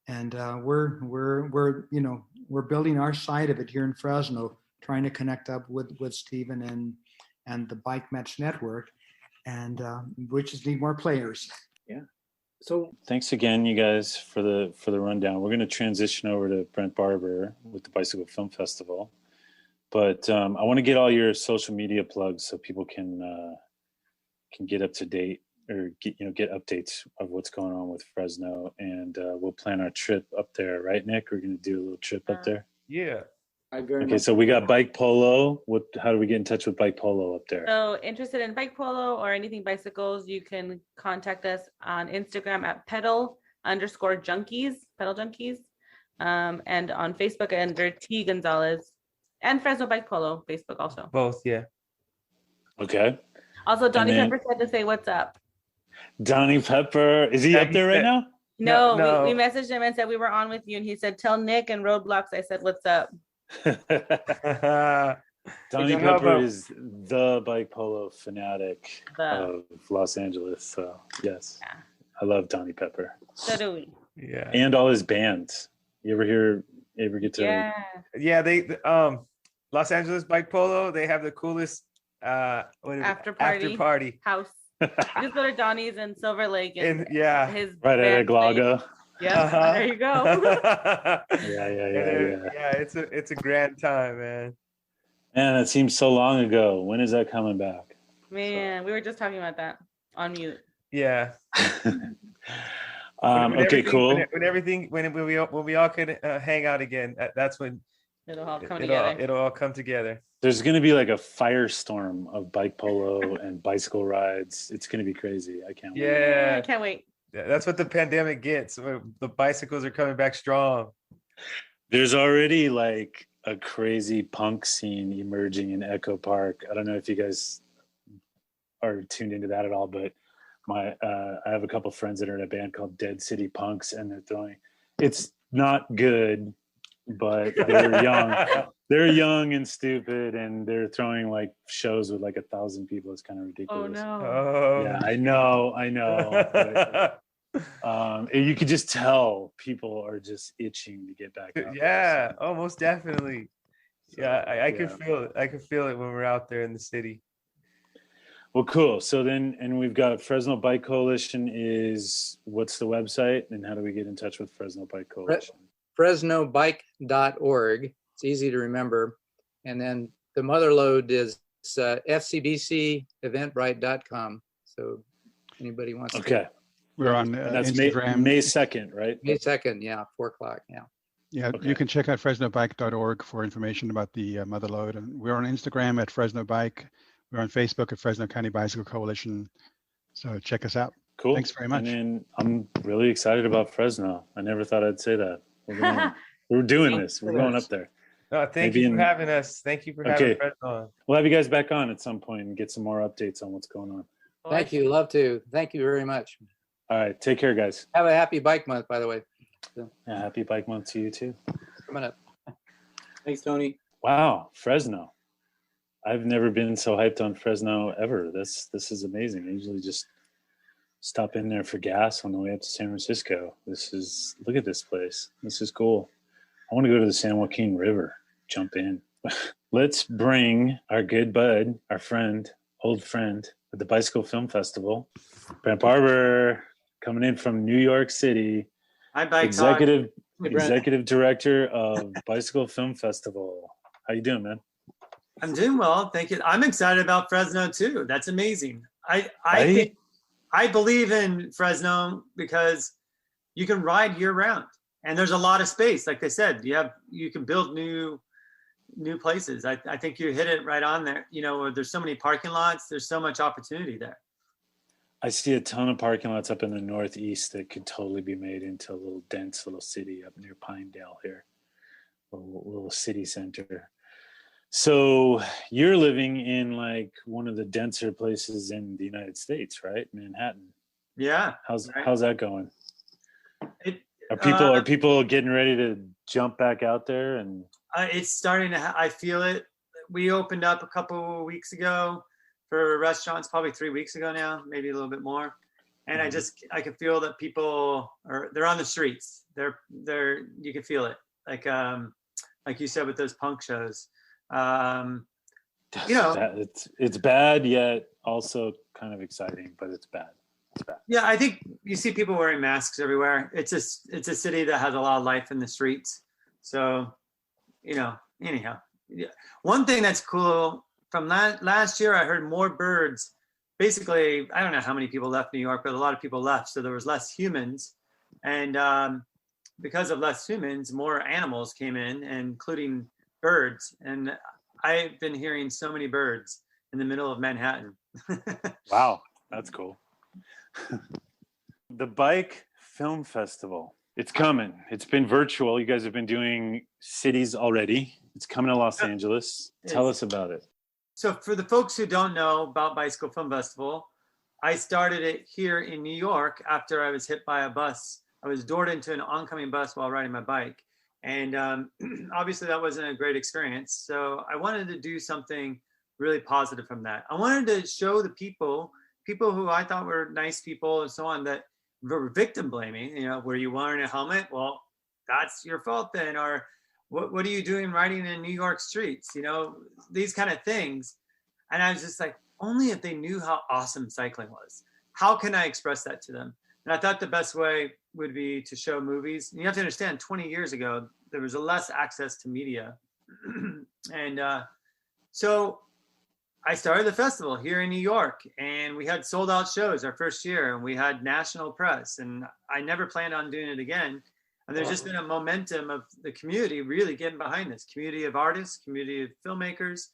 And we're building our side of it here in Fresno, trying to connect up with Stephen and the Bike Match network, and we just need more players. Yeah. So thanks again, you guys, for the rundown. We're going to transition over to Brendt Barbur with the Bicycle Film Festival, but I want to get all your social media plugs so people can get up to date or get updates of what's going on with Fresno, and we'll plan our trip up there, right, Nick? We're going to do a little trip up there. Yeah. Okay, so we got Bike Polo. How do we get in touch with Bike Polo up there? So interested in Bike Polo or anything bicycles, you can contact us on Instagram at pedal_junkies, pedal junkies, and on Facebook under T Gonzalez, and Fresno Bike Polo Facebook also. Both, yeah. Okay. Also, Donnie Pepper said to say what's up. Donnie Pepper, is he up there right now? No. We messaged him and said we were on with you, and he said, tell Nick and Roadblocks I said what's up. Donnie Pepper is the bike polo fanatic of Los Angeles. So yes, I love Donnie Pepper. So do we. Yeah. And all his bands. You ever get to? Yeah. They Los Angeles Bike Polo. They have the coolest after party house. You just go to Donnie's in Silver Lake and his right at Aglaga. Yeah, there you go. Yeah. It's a grand time, man. Man, that seems so long ago. When is that coming back? Man, we were just talking about that on mute. Yeah. Okay, cool. When we all could hang out again, that's when it'll all come together. It'll all come together. There's going to be like a firestorm of bike polo and bicycle rides. It's going to be crazy. I can't wait. Yeah, I can't wait. That's what the pandemic gets. The bicycles are coming back strong. There's already like a crazy punk scene emerging in Echo Park. I don't know if you guys are tuned into that at all, but I have a couple friends that are in a band called Dead City Punks, and they're throwing. It's not good, but they're young. They're young and stupid, and they're throwing like shows with like 1,000 people. It's kind of ridiculous. Oh no! Yeah, I know. But, you could just tell people are just itching to get back out. Yeah, most definitely. So, I can feel it. I can feel it when we're out there in the city. Well, cool. So then, and we've got Fresno Bike Coalition what's the website, and how do we get in touch with Fresno Bike Coalition? FresnoBike.org. It's easy to remember. And then the Motherload is FCBC Eventbrite.com. So anybody wants to. We're on that's Instagram. May 2nd, right? May 2nd, 4:00, Yeah, You can check out FresnoBike.org for information about the Motherload. And we're on Instagram at Fresno Bike. We're on Facebook at Fresno County Bicycle Coalition. So check us out. Cool. Thanks very much. And I'm really excited about Fresno. I never thought I'd say that. We're doing this. We're going up there. Thank you for having us. Thank you for having Fresno. We'll have you guys back on at some point and get some more updates on what's going on. Thank you. Love to. Thank you very much. All right. Take care, guys. Have a happy bike month, by the way. Yeah, happy bike month to you too. Coming up. Thanks, Tony. Wow, Fresno. I've never been so hyped on Fresno ever. This is amazing. I usually just stop in there for gas on the way up to San Francisco. Look at this place. This is cool. I want to go to the San Joaquin River, jump in. Let's bring our good bud, our friend, old friend at the Bicycle Film Festival, Brendt Barbur, coming in from New York City. Hi, Bike Executive Director of Bicycle Film Festival. How you doing, man? I'm doing well, thank you. I'm excited about Fresno too. That's amazing. I believe in Fresno because you can ride year round, and there's a lot of space. Like I said, you can build new places. I think you hit it right on there. Where there's so many parking lots, there's so much opportunity there. I see a ton of parking lots up in the Northeast that could totally be made into a little dense little city up near Pinedale here, a little city center. So you're living in like one of the denser places in the United States, right? Manhattan. Yeah. How's that going? Are people getting ready to jump back out there? And it's starting to. I feel it. We opened up a couple weeks ago for restaurants, probably 3 weeks ago now, maybe a little bit more. And I can feel that people they're on the streets. They're you can feel it. Like you said with those punk shows. It's bad yet also kind of exciting, but it's bad. Yeah, I think you see people wearing masks everywhere. It's a city that has a lot of life in the streets. So, anyhow, yeah. One thing that's cool from last year, I heard more birds. Basically, I don't know how many people left New York, but a lot of people left. So there was less humans, and because of less humans, more animals came in, including birds. And I've been hearing so many birds in the middle of Manhattan. Wow, that's cool. The Bike Film Festival. It's coming. It's been virtual. You guys have been doing cities already. It's coming to Los Angeles. Tell us about it. So for the folks who don't know about Bicycle Film Festival, I started it here in New York after I was hit by a bus. I was doored into an oncoming bus while riding my bike. And obviously that wasn't a great experience. So I wanted to do something really positive from that. I wanted to show the people who I thought were nice people and so on, that were victim blaming, you know, were you wearing a helmet? Well, that's your fault then. Or what are you doing riding in New York streets? You know, these kind of things. And I was just like, only if they knew how awesome cycling was. How can I express that to them? And I thought the best way would be to show movies. And you have to understand, 20 years ago, there was less access to media. And so I started the festival here in New York, and we had sold out shows our first year, and we had national press, and I never planned on doing it again. And there's just been a momentum of the community really getting behind this, community of artists, community of filmmakers,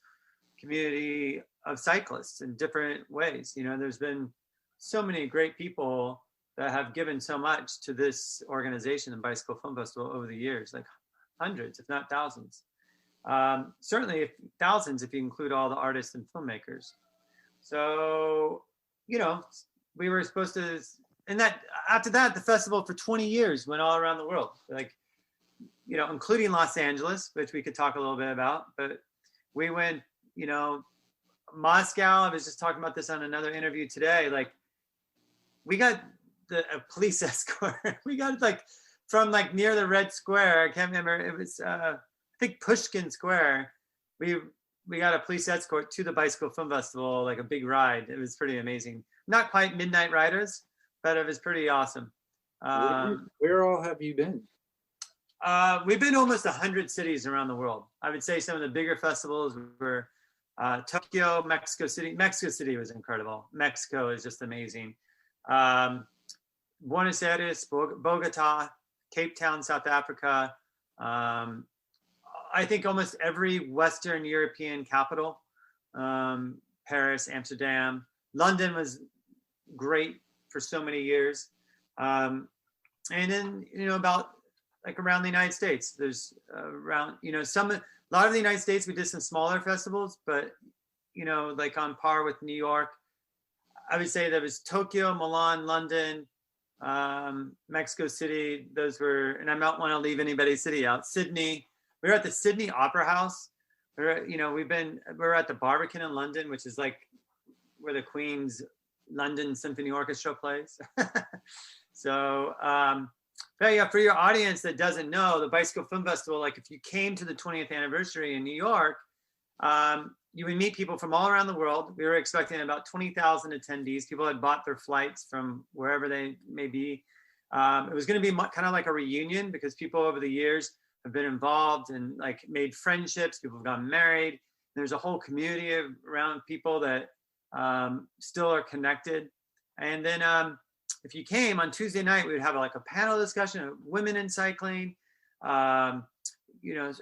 community of cyclists in different ways. You know, there's been so many great people that have given so much to this organization, the Bicycle Film Festival, over the years, like hundreds, if not thousands. Certainly thousands if you include all the artists and filmmakers. So, you know, we were supposed to, and that after that, the festival for 20 years went all around the world, like, you know, including Los Angeles, which we could talk a little bit about, but we went, you know, Moscow. I was just talking about this on another interview today. Like, we got a police escort. We got like from like near the Red Square. I can't remember. It was, I think Pushkin Square. We got a police escort to the Bicycle Film Festival, like a big ride. It was pretty amazing. Not quite Midnight Riders, but it was pretty awesome. Where all have you been? We've been almost 100 cities around the world. I would say some of the bigger festivals were Tokyo, Mexico City. Mexico City was incredible. Mexico is just amazing. Buenos Aires, Bogota, Cape Town, South Africa. I think almost every Western European capital, Paris, Amsterdam. London was great for so many years. And then, you know, about like around the United States, there's around, you know, a lot of the United States, we did some smaller festivals, but, you know, like on par with New York. I would say there was Tokyo, Milan, London, Mexico City. Those were, and I don't want to leave anybody's city out. Sydney. We were at the Sydney Opera House. We're at the Barbican in London, which is like where the Queen's London Symphony Orchestra plays. So, but yeah, for your audience that doesn't know, the Bicycle Film Festival, like if you came to the 20th anniversary in New York, you would meet people from all around the world. We were expecting about 20,000 attendees. People had bought their flights from wherever they may be. It was going to be kind of like a reunion because people over the years have been involved and like made friendships. People have gotten married. There's a whole community around people that still are connected. And then if you came on Tuesday night, we would have like a panel discussion of women in cycling, you know,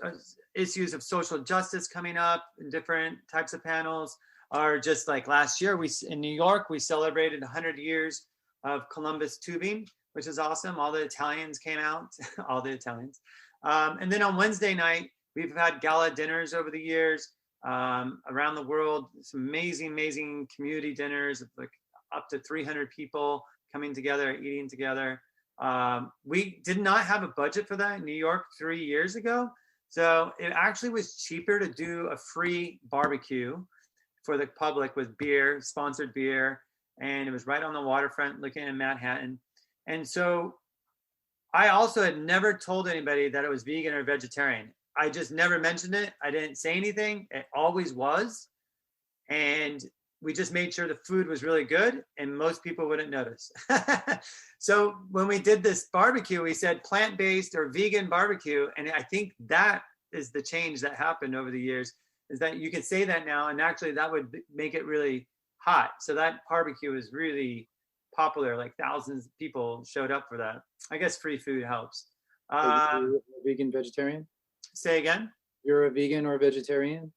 issues of social justice coming up in different types of panels. Or just like last year, in New York, we celebrated 100 years of Columbus tubing, which is awesome. All the Italians came out, all the Italians. And then on Wednesday night, we've had gala dinners over the years around the world. Some amazing, amazing community dinners of like up to 300 people coming together, eating together. We did not have a budget for that in New York 3 years ago. So it actually was cheaper to do a free barbecue for the public with beer, sponsored beer. And it was right on the waterfront looking at Manhattan. And so I also had never told anybody that it was vegan or vegetarian. I just never mentioned it. I didn't say anything. It always was. And we just made sure the food was really good and most people wouldn't notice. So when we did this barbecue, we said plant-based or vegan barbecue. And I think that is the change that happened over the years, is that you can say that now and actually that would make it really hot. So that barbecue is really popular, like thousands of people showed up for that. I guess free food helps. Are you a vegan, vegetarian? Say again? You're a vegan or vegetarian?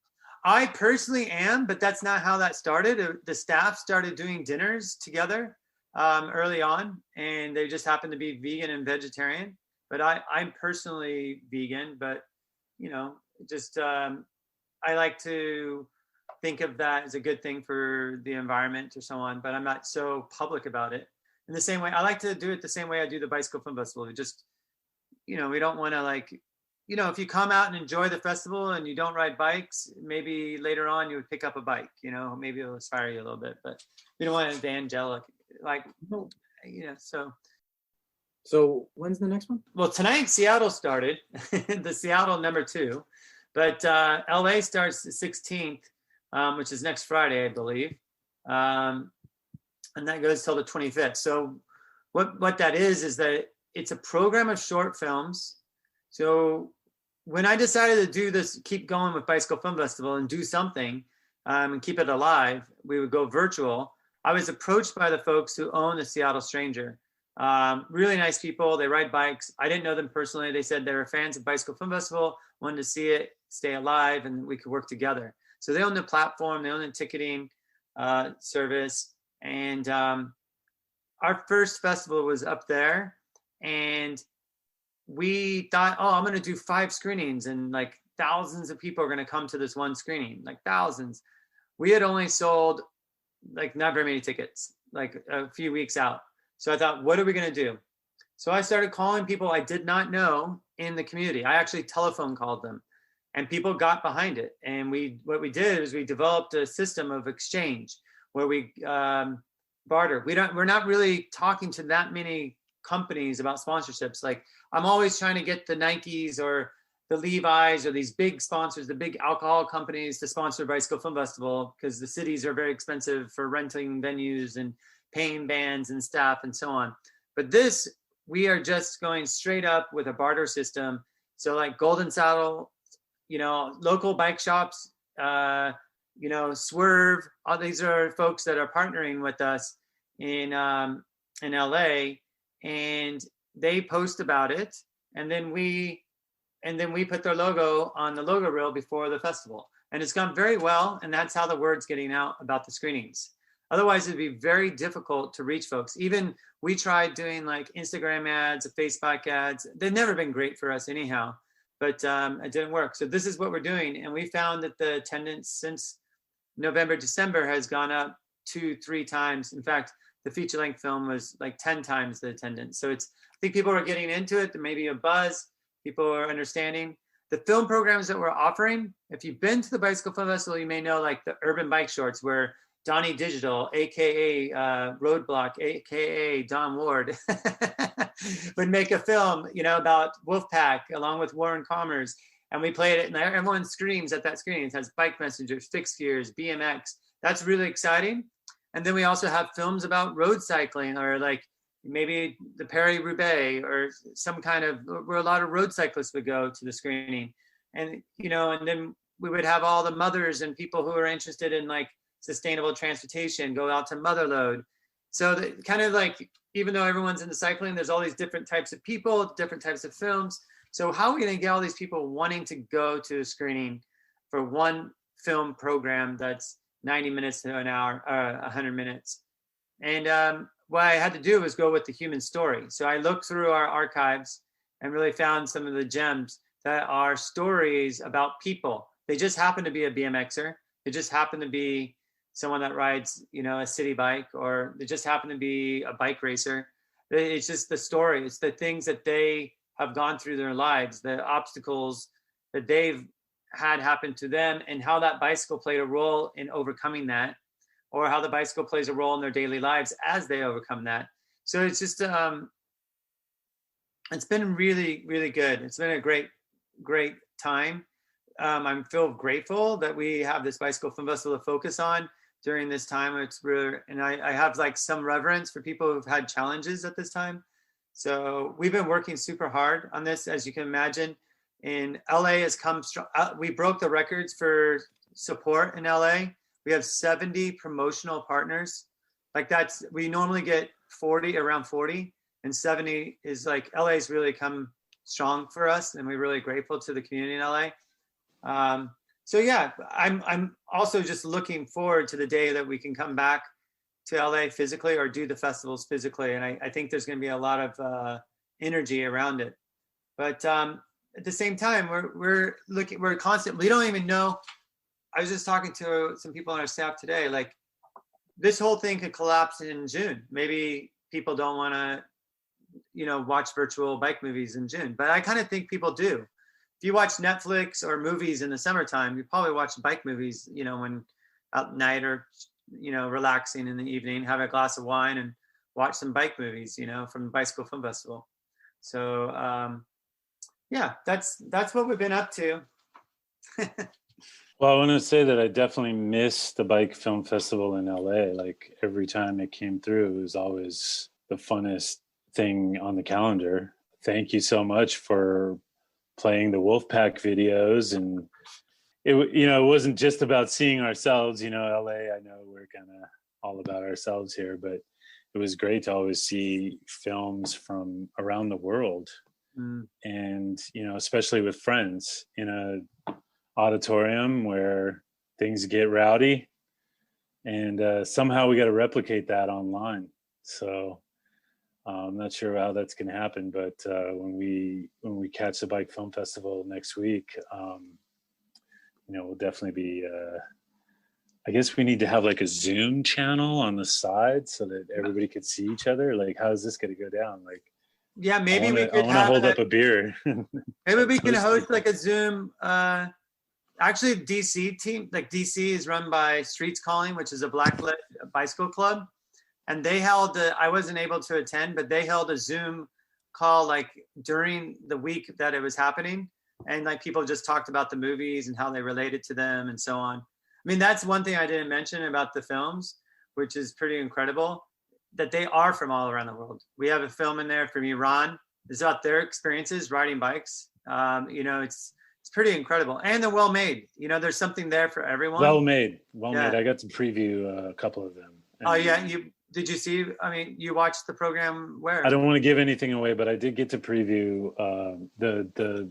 I personally am, but that's not how that started. The staff started doing dinners together early on, and they just happened to be vegan and vegetarian. But I'm personally vegan, but you know, just I like to think of that as a good thing for the environment or so on, but I'm not so public about it. In the same way, I like to do it the same way I do the Bicycle Film Festival. We just, you know, we don't want to like if you come out and enjoy the festival and you don't ride bikes, maybe later on you would pick up a bike, maybe it'll inspire you a little bit, but you don't want evangelic, So when's the next one? Well, tonight Seattle started, the Seattle #2, but LA starts the 16th, which is next Friday, I believe. And that goes till the 25th. So what that is that it's a program of short films. So when I decided to do this, keep going with Bicycle Film Festival and do something and keep it alive, we would go virtual. I was approached by the folks who own the Seattle Stranger. Really nice people. They ride bikes. I didn't know them personally. They said they were fans of Bicycle Film Festival, wanted to see it, stay alive, and we could work together. So they own the platform, they own the ticketing service. And our first festival was up there, and we thought, I'm going to do 5 screenings, and like thousands of people are going to come to this one screening, like thousands. We had only sold like not very many tickets, like a few weeks out. So I thought, what are we going to do? So I started calling people I did not know in the community. I actually telephone called them, and people got behind it. And what we did is we developed a system of exchange where we barter. We're not really talking to that many companies about sponsorships. Like I'm always trying to get the Nikes or the Levi's or these big sponsors, the big alcohol companies to sponsor Bicycle Film Festival, because the cities are very expensive for renting venues and paying bands and staff and so on. But this, we are just going straight up with a barter system. So like Golden Saddle, local bike shops, Swerve, all these are folks that are partnering with us in LA, and they post about it, and then we put their logo on the logo reel before the festival, and it's gone very well, and that's how the word's getting out about the screenings. Otherwise, it'd be very difficult to reach folks. Even we tried doing like Instagram ads, Facebook ads. They've never been great for us anyhow, but it didn't work. So this is what we're doing, and we found that the attendance since November, December has gone up 2-3 times. In fact, the feature-length film was like 10 times the attendance. So I think people are getting into it. There may be a buzz. People are understanding. The film programs that we're offering, if you've been to the Bicycle Film Festival, you may know like the Urban Bike Shorts, where Donnie Digital, AKA Roadblock, AKA Don Ward, would make a film, about Wolfpack along with Warren Commerce. And we played it, and everyone screams at that screen. It has bike messengers, fixed gears, BMX. That's really exciting. And then we also have films about road cycling, or like maybe the Paris-Roubaix, or some kind of, where a lot of road cyclists would go to the screening. And, and then we would have all the mothers and people who are interested in like sustainable transportation go out to Motherload. So kind of like, even though everyone's into cycling, there's all these different types of people, different types of films. So how are we going to get all these people wanting to go to a screening for one film program that's 90 minutes to an hour, 100 minutes? And what I had to do was go with the human story. So I looked through our archives and really found some of the gems that are stories about people. They just happen to be a BMXer. They just happen to be someone that rides, a city bike, or they just happen to be a bike racer. It's just the story. It's the things that they have gone through their lives, the obstacles that they've had happen to them, and how that bicycle played a role in overcoming that, or how the bicycle plays a role in their daily lives as they overcome that. So it's just, it's been really, really good. It's been a great, great time. I feel grateful that we have this Bicycle Film Festival to focus on during this time. It's really, and I have like some reverence for people who've had challenges at this time. So we've been working super hard on this, as you can imagine. In LA has come strong. We broke the records for support in LA. We have 70 promotional partners. Like we normally get around 40, and 70 is like, LA's really come strong for us, and we're really grateful to the community in LA. So yeah, I'm also just looking forward to the day that we can come back to LA physically, or do the festivals physically. And I think there's going to be a lot of energy around it. But at the same time, we're constantly, we don't even know. I was just talking to some people on our staff today, like this whole thing could collapse in June. Maybe people don't want to, watch virtual bike movies in June, but I kind of think people do. if you watch Netflix or movies in the summertime, you probably watch bike movies, you know, when out at night or, you know, relaxing in the evening, have a glass of wine and watch some bike movies, you know, from the Bicycle Film Festival. So yeah, that's what we've been up to. Well, I want to say that I definitely miss the Bike Film Festival in LA. Like every time it came through, it was always the funnest thing on the calendar. Thank you so much for playing the Wolfpack videos. And it, you know, it wasn't just about seeing ourselves, you know, LA, I know we're kind of all about ourselves here, but it was great to always see films from around the world. And, you know, especially with friends in a auditorium where things get rowdy, and somehow we got to replicate that online. So I'm not sure how that's going to happen, but when we catch the Bike Film Festival next week, you know, we'll definitely be I guess we need to have like a Zoom channel on the side so that everybody could see each other. Like, how is this going to go down? Like, yeah, maybe we could hold up a beer. Maybe we can host like a Zoom. Actually, DC team, like DC is run by Streets Calling, which is a Black-led bicycle club. And they held, I wasn't able to attend, but they held a Zoom call like during the week that it was happening. And like people just talked about the movies and how they related to them and so on. I mean, that's one thing I didn't mention about the films, which is pretty incredible, that they are from all around the world. We have a film in there from Iran. It's about their experiences riding bikes. You know, it's pretty incredible, and they're well made. You know, there's something there for everyone. Well made. I got to preview a couple of them. Oh yeah, did you see? I mean, you watched the program where? I don't want to give anything away, but I did get to preview the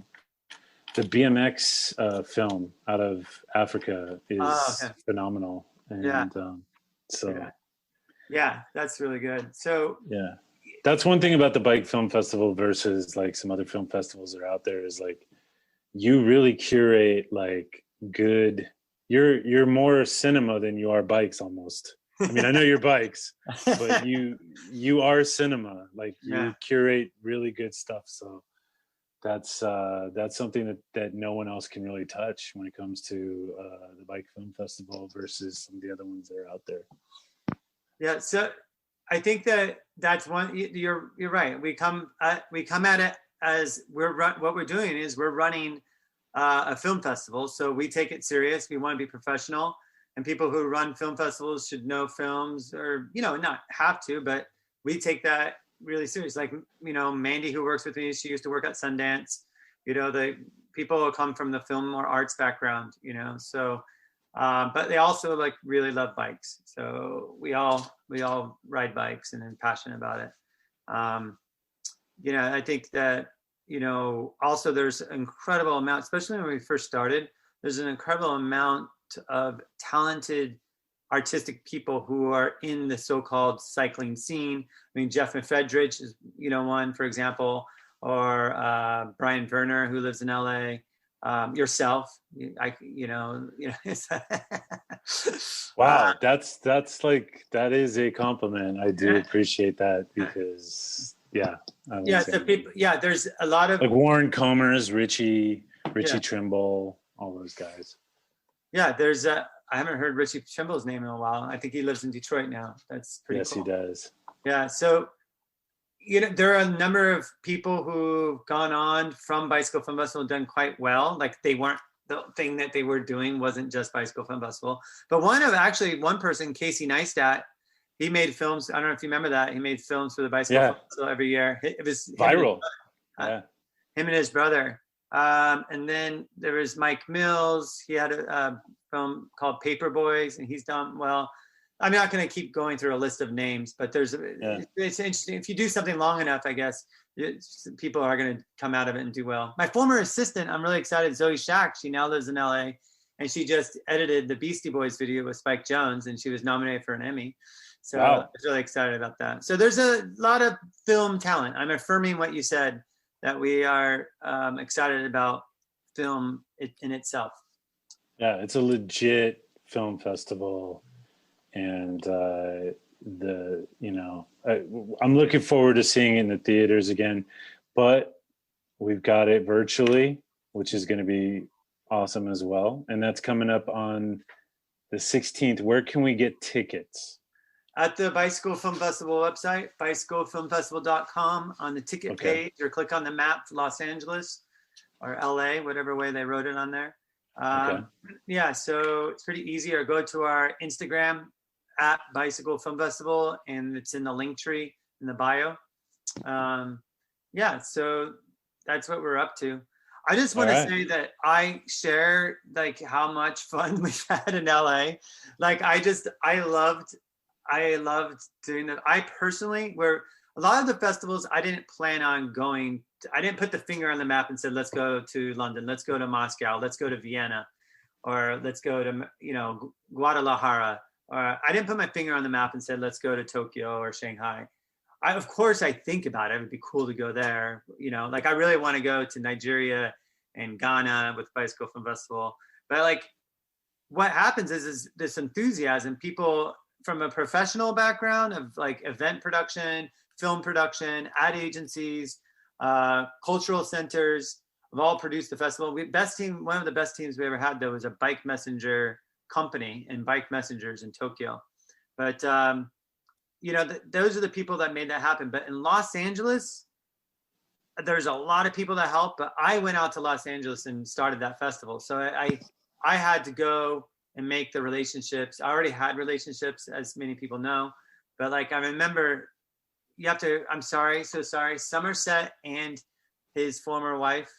BMX film out of Africa is phenomenal, and yeah, that's really good. So yeah, that's one thing about the Bike Film Festival versus like some other film festivals that are out there is like, you really curate like good, you're more cinema than you are bikes almost. I mean, I know you're bikes, but you are cinema. Like you curate really good stuff. So that's something that no one else can really touch when it comes to the Bike Film Festival versus some of the other ones that are out there. Yeah, so I think that's one. You're right. We come at it as what we're doing is we're running a film festival, so we take it serious. We want to be professional, and people who run film festivals should know films, or you know, not have to, but we take that really serious. Like, you know, Mandy, who works with me, she used to work at Sundance. You know, the people who come from the film or arts background. You know, so but they also like really love bikes. So we all ride bikes and are passionate about it. You know, I think that, you know, also there's an incredible amount, especially when we first started, there's an incredible amount of talented artistic people who are in the so-called cycling scene. I mean, Jeff McFedrich is, you know, one, for example, or Brian Werner, who lives in LA. Yourself, Wow, that's like, that is a compliment. I do appreciate that, because so people, there's a lot of like Warren Comers, Richie Trimble, all those guys. Yeah, there's I haven't heard Richie Trimble's name in a while. I think he lives in Detroit now. That's pretty cool. Yes, he does. Yeah, so you know, there are a number of people who've gone on from Bicycle Film Festival and done quite well. Like they weren't, the thing that they were doing wasn't just Bicycle Film Festival. But one person, Casey Neistat, he made films. I don't know if you remember that. He made films for the Bicycle Film Festival every year. It was viral. Him and his brother. And then there was Mike Mills. He had a film called Paper Boys, and he's done well. I'm not going to keep going through a list of names, but it's interesting. If you do something long enough, I guess people are going to come out of it and do well. My former assistant, I'm really excited, Zoe Shack, she now lives in LA, and she just edited the Beastie Boys video with Spike Jonze, and she was nominated for an Emmy. So I was really excited about that. So there's a lot of film talent. I'm affirming what you said, that we are excited about film in itself. Yeah, it's a legit film festival. And I'm looking forward to seeing it in the theaters again, but we've got it virtually. which is going to be awesome as well. And that's coming up on the 16th. Where can we get tickets? At the Bicycle Film Festival website, bicyclefilmfestival.com, on the ticket page, or click on the map for Los Angeles or LA, whatever way they wrote it on there. Yeah, so it's pretty easy. Or go to our Instagram at Bicycle Film Festival, and it's in the link tree in the bio. Yeah, so that's what we're up to. I just want to say that I share like how much fun we've had in LA. Like I loved doing that. I personally, where a lot of the festivals, I didn't plan on going. I didn't put the finger on the map and said, let's go to London, let's go to Moscow, let's go to Vienna, or let's go to, Guadalajara. Or I didn't put my finger on the map and said, let's go to Tokyo or Shanghai. Of course, I think about it. It would be cool to go there. Like I really want to go to Nigeria and Ghana with Bicycle Film Festival. But like what happens is this enthusiasm, people from a professional background of like event production, film production, ad agencies, cultural centers have all produced the festival. One of the best teams we ever had though was a bike messenger company and bike messengers in Tokyo. But those are the people that made that happen. But in Los Angeles, there's a lot of people that helped, but I went out to Los Angeles and started that festival. So I had to go and make the relationships. I already had relationships, as many people know, but like I remember I'm so sorry, Somerset and his former wife,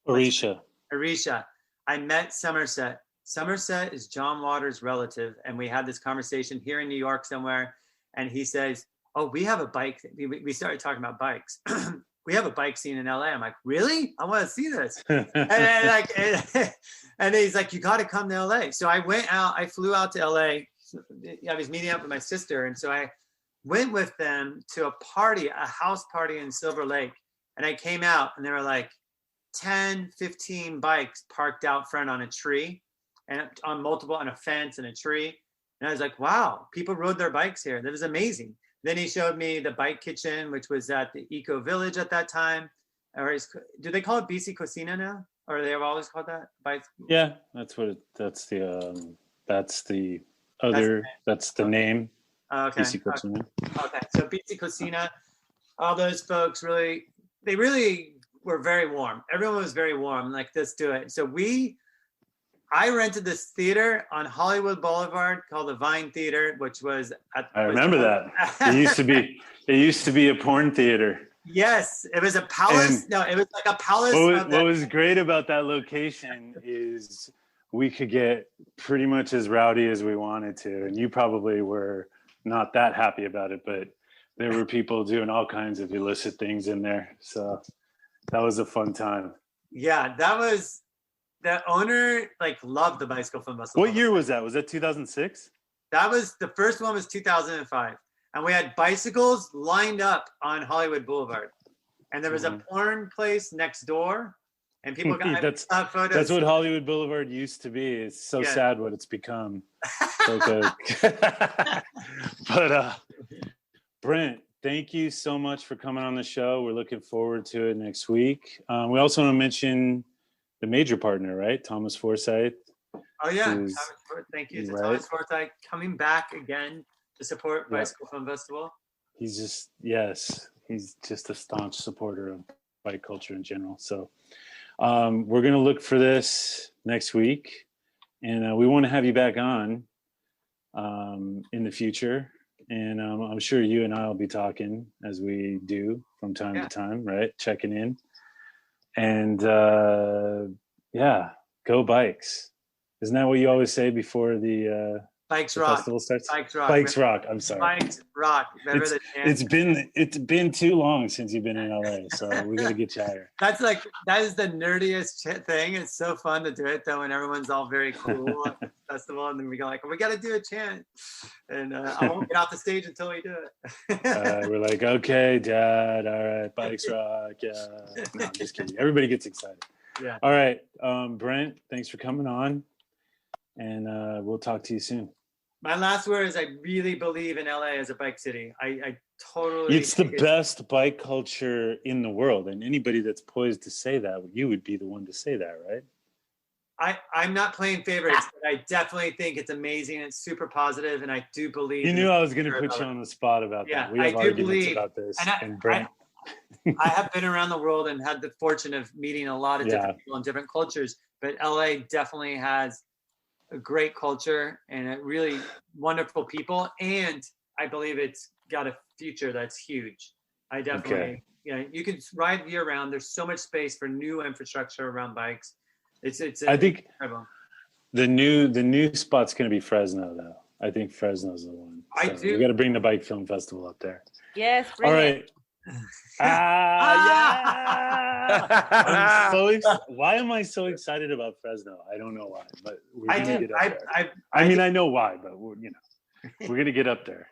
Arisha. I met Somerset. Somerset is John Waters' relative, and we had this conversation here in New York somewhere, and he says, oh, we have a bike. We started talking about bikes. We have a bike scene in LA. I'm like, really? I want to see this. and he's like, you got to come to LA. So I flew out to LA. I was meeting up with my sister. And so I went with them to a house party in Silver Lake. And I came out and there were like 10, 15 bikes parked out front on a tree and on a fence and a tree. And I was like, wow, people rode their bikes here. That was amazing. Then he showed me the bike kitchen, which was at the Eco Village at that time. Do they call it BC Cocina now? Or they have always called that? Yeah, that's the name. Okay. BC Cocina. Okay, so BC Cocina, all those folks they really were very warm. Everyone was very warm, like, let's do it. So I rented this theater on Hollywood Boulevard called the Vine Theater, which was I remember that. It used to be a porn theater. Yes, it was a palace. It was like a palace. What was great about that location is we could get pretty much as rowdy as we wanted to. And you probably were not that happy about it, but there were people doing all kinds of illicit things in there. So that was a fun time. Yeah, the owner loved the Bicycle Film Festival. What year was that? Was that 2006? That was the first one. Was 2005, and we had bicycles lined up on Hollywood Boulevard, and there was a porn place next door, and people got photos. That's what Hollywood Boulevard used to be. It's so sad what it's become. But Brent, thank you so much for coming on the show. We're looking forward to it next week. We also want to mention the major partner, right? Thomas Forsyth. Oh yeah, thank you to Thomas Forsyth coming back again to support Bicycle Film Festival. He's just a staunch supporter of bike culture in general. So we're gonna look for this next week, and we want to have you back on in the future. And I'm sure you and I will be talking as we do from time to time, right? Checking in. And go bikes. Isn't that what you always say before the Bikes the rock. Festival starts? Bikes rock. Bikes rock. I'm sorry. Bikes rock. Remember It's been too long since you've been in LA, so we gotta get you out here. That is the nerdiest thing. It's so fun to do it though, when everyone's all very cool at the festival, and then we go like, we got to do a chant, and I won't get off the stage until we do it. We're like, okay, Dad. All right, bikes rock. Yeah. No, I'm just kidding. Everybody gets excited. Yeah. All right, Brent. Thanks for coming on, and we'll talk to you soon. My last word is I really believe in LA as a bike city. totally. It's the best bike culture in the world, and anybody that's poised to say that, you would be the one to say that, right? I'm not playing favorites, but I definitely think it's amazing. It's super positive, and I do believe. You knew I was going to put you on the spot about that. We have arguments about this. And Brent. I have been around the world and had the fortune of meeting a lot of different people in different cultures, but LA definitely has a great culture and a really wonderful people, and I believe it's got a future that's huge. I definitely, you can ride year round. There's so much space for new infrastructure around bikes. I think incredible. The new spot's going to be Fresno, though. I think Fresno's the one. So we got to bring the Bike Film Festival up there. Yes. All right. Why am I so excited about Fresno? I don't know why, but we're going to get up there. I know why, but we're going to get up there.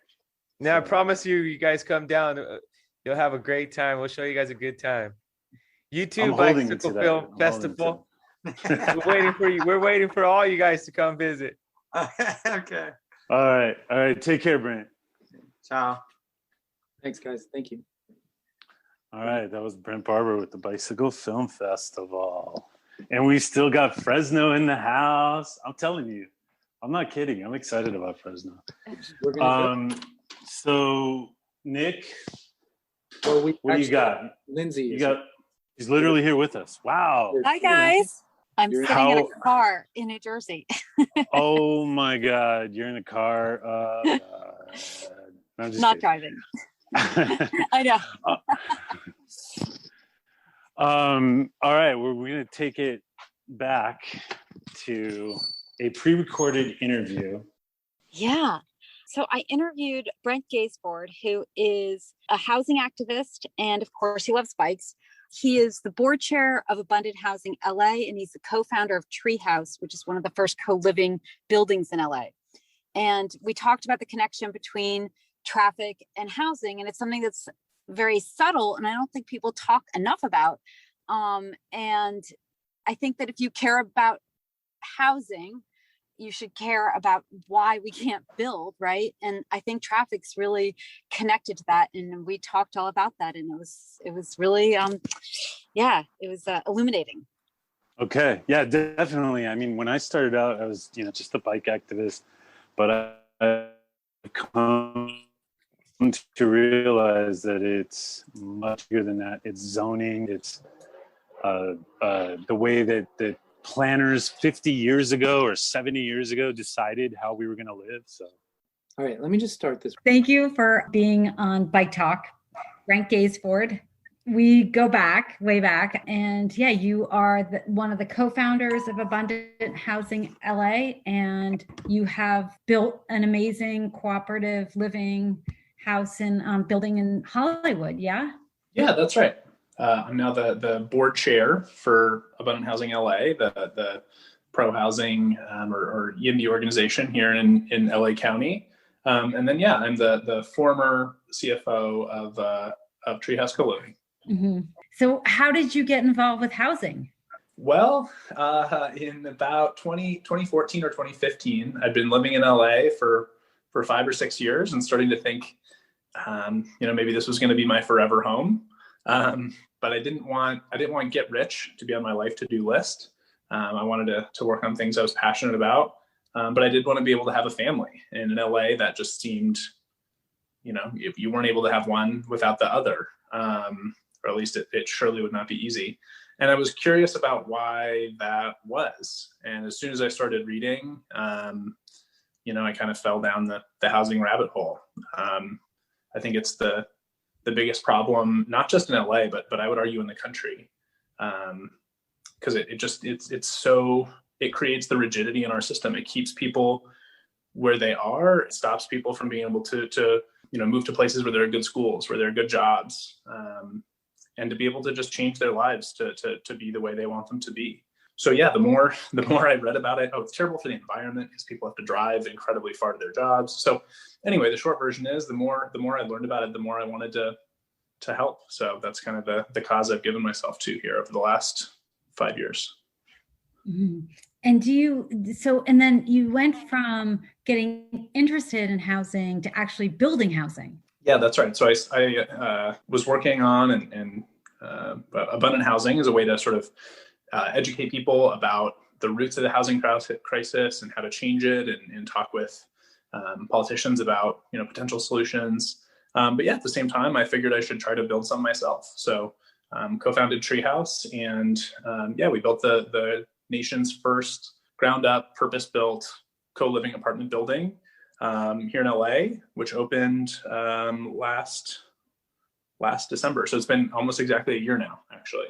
Now, I promise you guys come down. You'll have a great time. We'll show you guys a good time. You too, Bicycle Film Festival. We're waiting for you. We're waiting for all you guys to come visit. Okay. All right. Take care, Brent. Ciao. Thanks, guys. Thank you. All right. That was Brendt Barbur with the Bicycle Film Festival. And we still got Fresno in the house. I'm telling you. I'm not kidding. I'm excited about Fresno. So, Nick, what do you got? Lindsay. He's literally here with us. Wow. Hi, guys. I'm sitting in a car in New Jersey. Oh my God, you're in a car. I'm just not driving. I know. All right, we're going to take it back to a pre-recorded interview. Yeah. So I interviewed Brent Gaisford, who is a housing activist, and of course, he loves bikes. He is the board chair of Abundant Housing LA, and he's the co-founder of Treehouse, which is one of the first co-living buildings in LA. And we talked about the connection between traffic and housing, and it's something that's very subtle, and I don't think people talk enough about. And I think that if you care about housing, you should care about why we can't build, right? And I think traffic's really connected to that. And we talked all about that. And it was really, it was illuminating. Okay. Yeah, definitely. I mean, when I started out, I was, just a bike activist, but I've come to realize that it's much bigger than that. It's zoning. It's the way that planners 50 years ago or 70 years ago decided how we were going to live. So, all right, let me just start this. Thank you for being on Bike Talk, Brent Gaisford. We go back, way back, and you are one of the co-founders of Abundant Housing LA, and you have built an amazing cooperative living house and building in Hollywood. Yeah. Yeah, that's right. I'm now the board chair for Abundant Housing LA, the pro housing or YIMBY organization here in LA County. And then, I'm the former CFO of Treehouse Co-Living. Mm-hmm. So how did you get involved with housing? Well, in about 2014 or 2015, I'd been living in LA for 5 or 6 years and starting to think, maybe this was going to be my forever home. But I didn't want Get Rich to be on my life to-do list. I wanted to work on things I was passionate about. But I did want to be able to have a family. And in LA, that just seemed, if you weren't able to have one without the other, or at least it surely would not be easy. And I was curious about why that was. And as soon as I started reading, I kind of fell down the housing rabbit hole. I think it's the biggest problem, not just in LA, but I would argue in the country, because it creates the rigidity in our system. It keeps people where they are. It stops people from being able to move to places where there are good schools, where there are good jobs, and to be able to just change their lives to be the way they want them to be. So the more I read about it, it's terrible for the environment because people have to drive incredibly far to their jobs. So anyway, the short version is the more I learned about it, the more I wanted to help. So that's kind of the cause I've given myself to here over the last 5 years. Mm-hmm. And then you went from getting interested in housing to actually building housing. Yeah, that's right. So I was working on abundant housing as a way to sort of educate people about the roots of the housing crisis and how to change it, and talk with politicians about potential solutions. But yeah, at the same time, I figured I should try to build some myself. So co-founded Treehouse, and we built the nation's first ground-up, purpose-built co-living apartment building here in LA, which opened last December. So it's been almost exactly a year now, actually.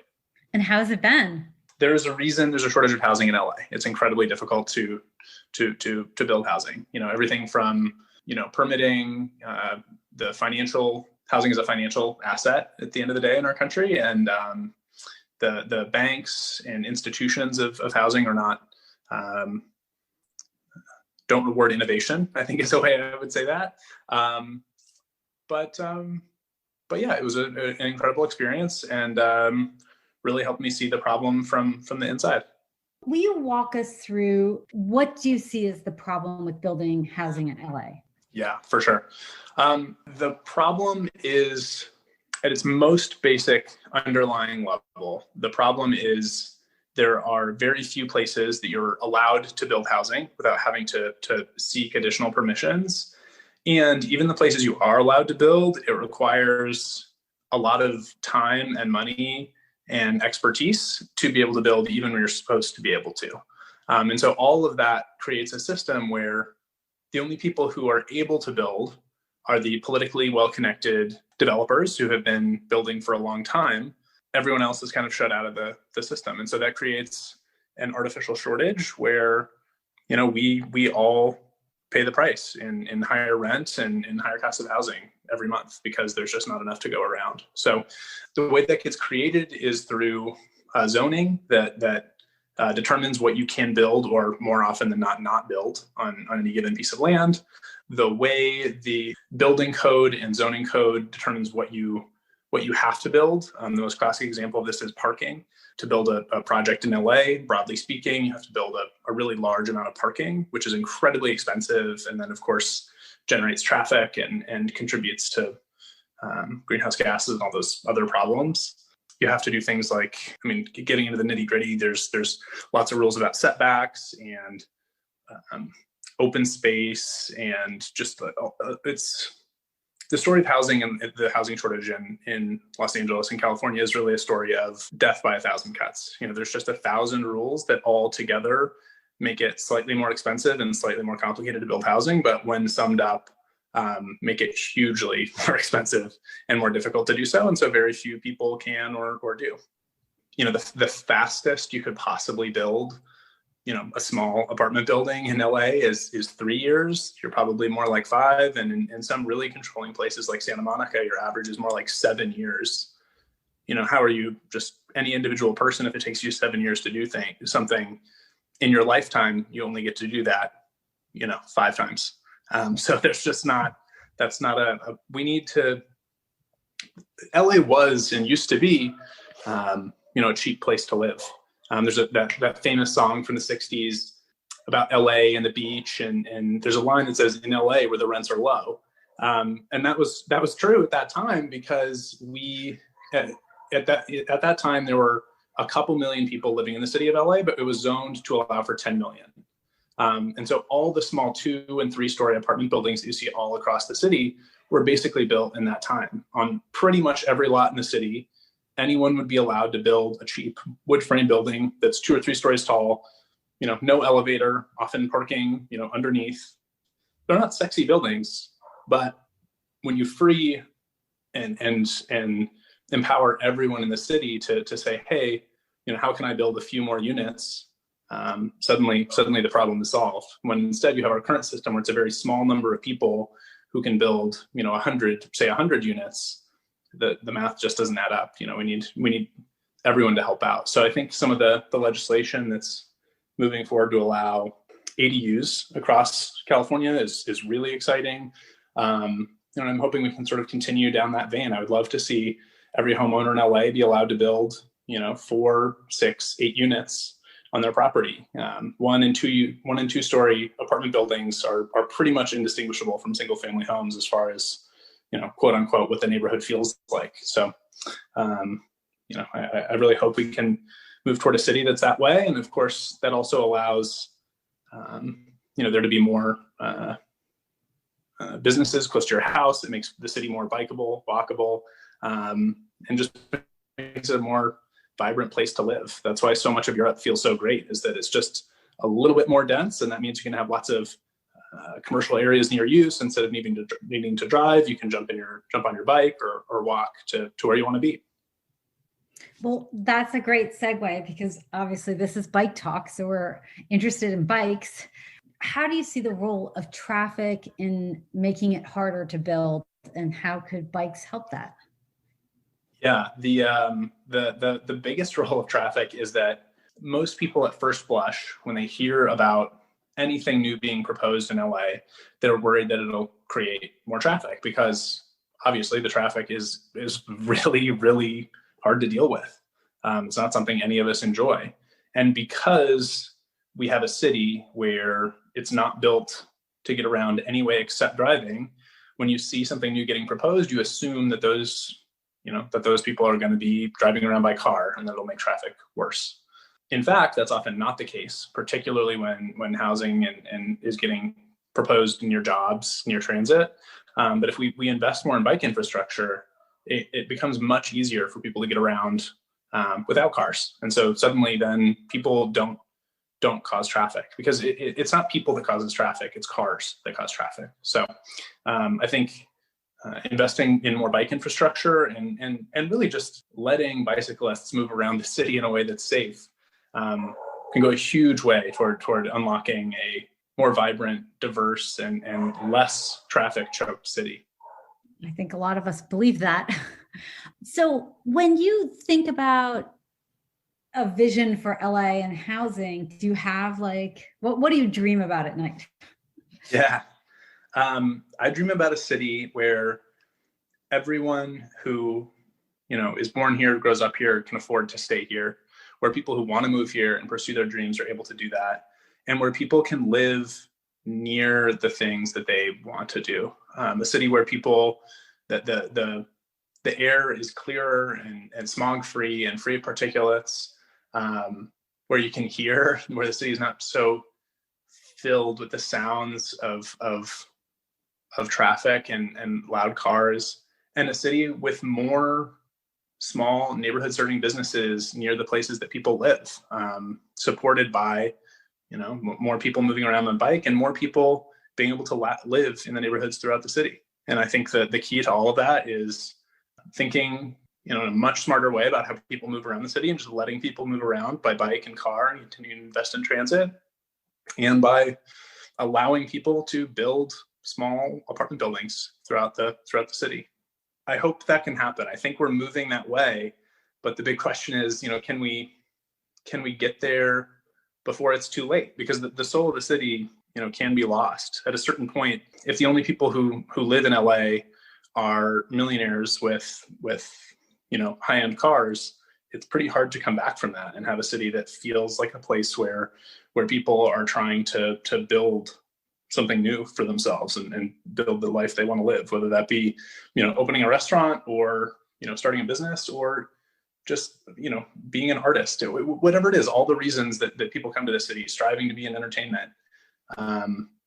And how's it been? There's a reason there's a shortage of housing in LA. It's incredibly difficult to build housing. Everything from permitting, the financial housing is a financial asset at the end of the day in our country, and the banks and institutions of housing are not don't reward innovation, I think is the way I would say that. But yeah, it was an incredible experience, and really helped me see the problem from the inside. Will you walk us through what do you see as the problem with building housing in LA? Yeah, for sure. The problem is, at its most basic underlying level, the problem is there are very few places that you're allowed to build housing without having to seek additional permissions. And even the places you are allowed to build, it requires a lot of time and money and expertise to be able to build even when you're supposed to be able to. And so all of that creates a system where the only people who are able to build are the politically well-connected developers who have been building for a long time. Everyone else is kind of shut out of the system. And so that creates an artificial shortage where, we all pay the price in higher rent and in higher cost of housing every month because there's just not enough to go around. So the way that gets created is through zoning that determines what you can build, or more often than not build on any given piece of land. The way the building code and zoning code determines what you have to build. The most classic example of this is parking. To build a project in LA, broadly speaking, you have to build a really large amount of parking, which is incredibly expensive, and then of course generates traffic and contributes to greenhouse gases and all those other problems. You have to do things like, getting into the nitty gritty, there's lots of rules about setbacks and open space, and just it's the story of housing and the housing shortage in Los Angeles and California is really a story of death by 1,000 cuts. There's just 1,000 rules that all together make it slightly more expensive and slightly more complicated to build housing, but when summed up, make it hugely more expensive and more difficult to do so. And so very few people can or do. The fastest you could possibly build, a small apartment building in LA is 3 years. You're probably more like 5. And in some really controlling places like Santa Monica, your average is more like 7 years. How are you, just any individual person, if it takes you 7 years to do something in your lifetime, you only get to do that, 5 times. So there's just we need to, LA was and used to be, a cheap place to live. There's that famous song from the 60s about LA and the beach. And there's a line that says, in LA where the rents are low. And that was true at that time, because at that time, there were a couple million people living in the city of LA, but it was zoned to allow for 10 million. And so all the small 2- and 3-story apartment buildings that you see all across the city were basically built in that time. On pretty much every lot in the city, anyone would be allowed to build a cheap wood frame building that's 2 or 3 stories tall, no elevator, often parking, underneath. They're not sexy buildings, but when you free and empower everyone in the city to say, hey, how can I build a few more units? Suddenly the problem is solved. When instead you have our current system where it's a very small number of people who can build, 100 units, the math just doesn't add up. We need everyone to help out. So I think some of the legislation that's moving forward to allow ADUs across California is really exciting. And I'm hoping we can sort of continue down that vein. I would love to see every homeowner in LA be allowed to build, 4, 6, 8 units on their property. 1 and 2 story apartment buildings are pretty much indistinguishable from single family homes as far as quote unquote, what the neighborhood feels like. So, I really hope we can move toward a city that's that way. And of course, that also allows, there to be more businesses close to your house. It makes the city more bikeable, walkable, and just makes it a more vibrant place to live. That's why so much of Europe feels so great, is that it's just a little bit more dense, and that means you can have lots of commercial areas near you. So instead of needing to drive, you can jump on your bike or walk to where you want to be. Well, that's a great segue, because obviously this is Bike Talk, so we're interested in bikes. How do you see the role of traffic in making it harder to build, and how could bikes help that? Yeah, the biggest role of traffic is that most people at first blush, when they hear about anything new being proposed in LA, they're worried that it'll create more traffic, because obviously the traffic is really, really hard to deal with. It's not something any of us enjoy. And because we have a city where it's not built to get around any way except driving, when you see something new getting proposed, you assume that those people are going to be driving around by car, and that'll make traffic worse. In fact, that's often not the case, particularly when housing and is getting proposed near jobs, near transit. But if we invest more in bike infrastructure, it becomes much easier for people to get around without cars. And so suddenly then people don't cause traffic, because it's not people that causes traffic, it's cars that cause traffic. So I think investing in more bike infrastructure and really just letting bicyclists move around the city in a way that's safe can go a huge way toward unlocking a more vibrant, diverse, and less traffic choked city. I think a lot of us believe that. So when you think about a vision for LA and housing, do you have what do you dream about at night? Yeah. I dream about a city where everyone who, is born here, grows up here, can afford to stay here, where people who want to move here and pursue their dreams are able to do that, and where people can live near the things that they want to do. A city where the air is clearer and smog-free and free of particulates, where you can hear, where the city is not so filled with the sounds of traffic and loud cars, and a city with more small neighborhood serving businesses near the places that people live, supported by, more people moving around on bike and more people being able to live in the neighborhoods throughout the city. And I think that the key to all of that is thinking, in a much smarter way about how people move around the city, and just letting people move around by bike and car, and continuing to invest in transit, and by allowing people to build small apartment buildings throughout the city. I hope that can happen. I think we're moving that way, but the big question is, can we get there before it's too late? Because the soul of the city, can be lost at a certain point. If the only people who live in LA are millionaires with high-end cars, it's pretty hard to come back from that and have a city that feels like a place where people are trying to build something new for themselves and build the life they want to live, whether that be, opening a restaurant or, starting a business, or just, being an artist, whatever it is, all the reasons that people come to the city, striving to be in entertainment.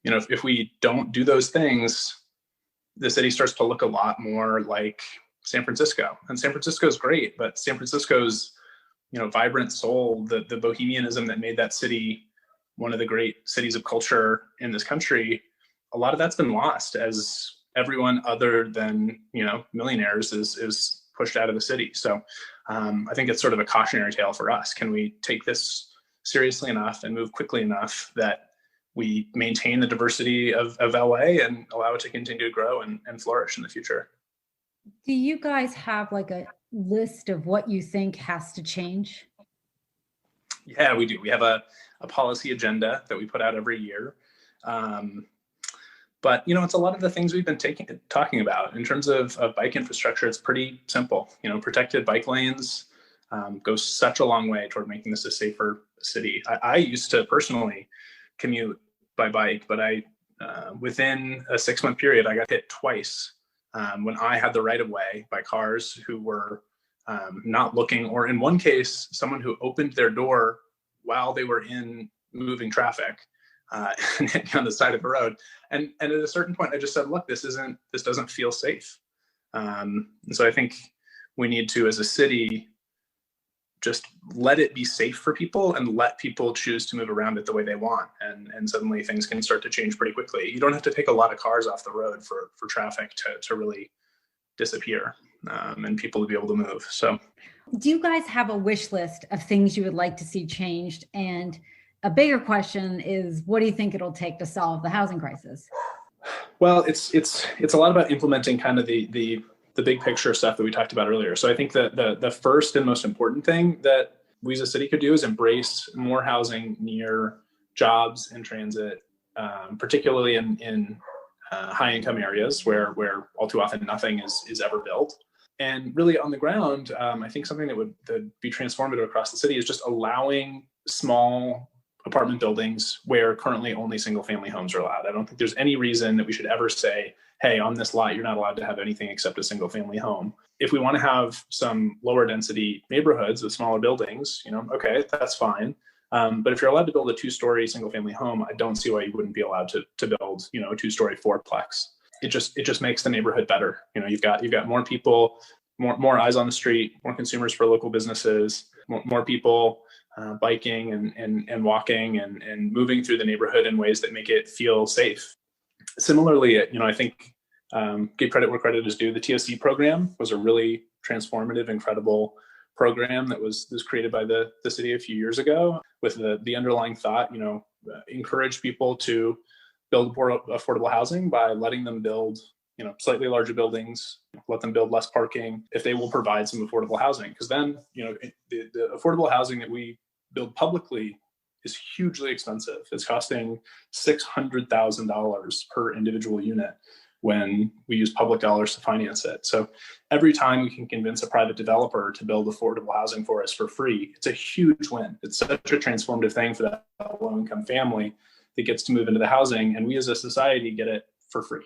If we don't do those things, the city starts to look a lot more like San Francisco. And San Francisco is great, but San Francisco's, vibrant soul, the bohemianism that made that city one of the great cities of culture in this country, a lot of that's been lost as everyone other than, millionaires is pushed out of the city. So I think it's sort of a cautionary tale for us. Can we take this seriously enough and move quickly enough that we maintain the diversity of LA and allow it to continue to grow and flourish in the future? Do you guys have a list of what you think has to change? Yeah, we do. We have a policy agenda that we put out every year. But, it's a lot of the things we've been talking about. In terms of bike infrastructure, it's pretty simple. Protected bike lanes go such a long way toward making this a safer city. I used to personally commute by bike, but within a 6-month period, I got hit twice when I had the right of way by cars who were not looking, or in one case, someone who opened their door while they were in moving traffic on the side of the road. And at a certain point, I just said, look, this doesn't feel safe. And so I think we need to, as a city, just let it be safe for people and let people choose to move around it the way they want. And suddenly things can start to change pretty quickly. You don't have to take a lot of cars off the road for traffic to really disappear and people to be able to move. So do you guys have a wish list of things you would like to see changed? And a bigger question is, what do you think it'll take to solve the housing crisis? Well, it's a lot about implementing kind of the big picture stuff that we talked about earlier. So I think that the first and most important thing that we as a city could do is embrace more housing near jobs and transit, particularly in high income areas where all too often nothing is ever built. And really on the ground, I think something that would be transformative across the city is just allowing small apartment buildings where currently only single family homes are allowed. I don't think there's any reason that we should ever say, hey, on this lot, you're not allowed to have anything except a single family home. If we want to have some lower density neighborhoods with smaller buildings, okay, that's fine. But if you're allowed to build a 2-story single family home, I don't see why you wouldn't be allowed to build, a 2-story fourplex. It just makes the neighborhood better. You've got more people, more eyes on the street, more consumers for local businesses, more people biking and walking and moving through the neighborhood in ways that make it feel safe. Similarly, I think give credit where credit is due. The TOC program was a really transformative, incredible program that was created by the city a few years ago with the underlying thought, encourage people to build more affordable housing by letting them build, slightly larger buildings, let them build less parking if they will provide some affordable housing. Because then, the affordable housing that we build publicly is hugely expensive. It's costing $600,000 per individual unit when we use public dollars to finance it. So every time we can convince a private developer to build affordable housing for us for free, it's a huge win. It's such a transformative thing for that low-income family that gets to move into the housing, and we as a society get it for free.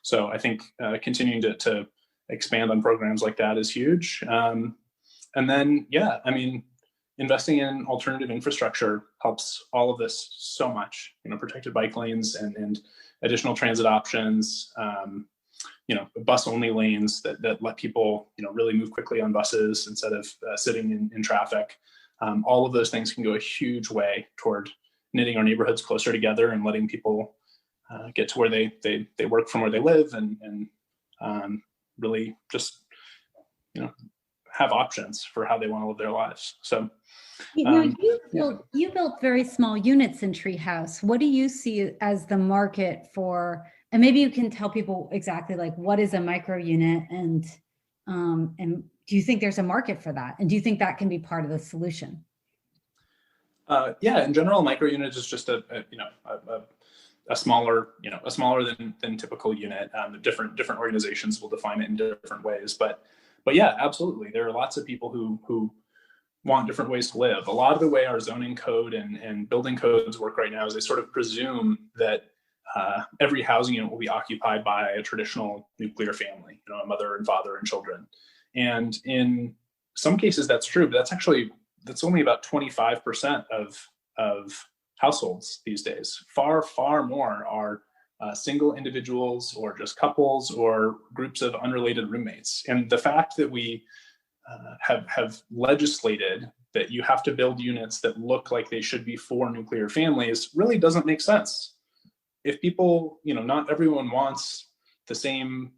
So I think continuing to expand on programs like that is huge. And then, investing in alternative infrastructure helps all of this so much. Protected bike lanes and additional transit options. Bus-only lanes that let people really move quickly on buses instead of sitting in traffic. All of those things can go a huge way toward knitting our neighborhoods closer together and letting people get to where they work from where they live and really just have options for how they want to live their lives. So you built very small units in Treehouse. What do you see as the market for, and maybe you can tell people exactly what is a micro unit and do you think there's a market for that? And do you think that can be part of the solution? In general, a micro unit is just a smaller than typical unit. Different organizations will define it in different ways, but yeah, absolutely. There are lots of people who want different ways to live. A lot of the way our zoning code and building codes work right now is they sort of presume that every housing unit will be occupied by a traditional nuclear family, a mother and father and children. And in some cases that's true, but that's only about 25% of households these days. Far, far more are single individuals or just couples or groups of unrelated roommates. And the fact that we have legislated that you have to build units that look like they should be for nuclear families really doesn't make sense. If people, not everyone wants the same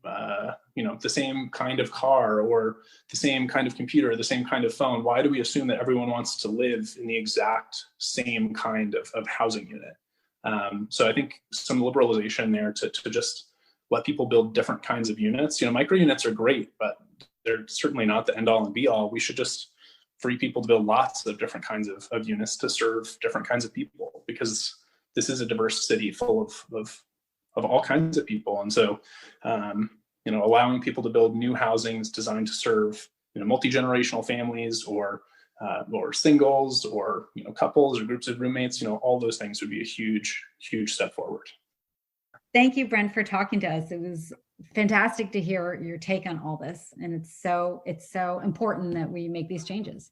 kind of car or the same kind of computer, the same kind of phone, why do we assume that everyone wants to live in the exact same kind of housing unit? So I think some liberalization there to just let people build different kinds of units. Micro units are great, but they're certainly not the end all and be all. We should just free people to build lots of different kinds of units to serve different kinds of people, because this is a diverse city full of all kinds of people. And so, allowing people to build new housings designed to serve, multi-generational families or singles or, couples or groups of roommates, all those things would be a huge, huge step forward. Thank you, Brent, for talking to us. It was fantastic to hear your take on all this. And it's so important that we make these changes.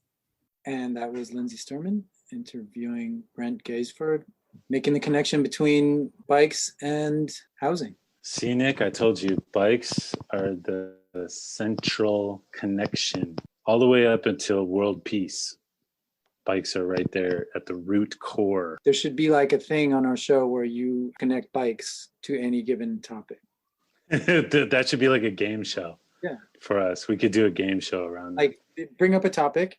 And that was Lindsay Sturman interviewing Brent Gaisford, making the connection between bikes and housing. See, Nick, I told you, bikes are the central connection all the way up until world peace. Bikes are right there at the root core. There should be like a thing on our show where you connect bikes to any given topic. That should be like a game show. Yeah. For us, we could do a game show around like bring up a topic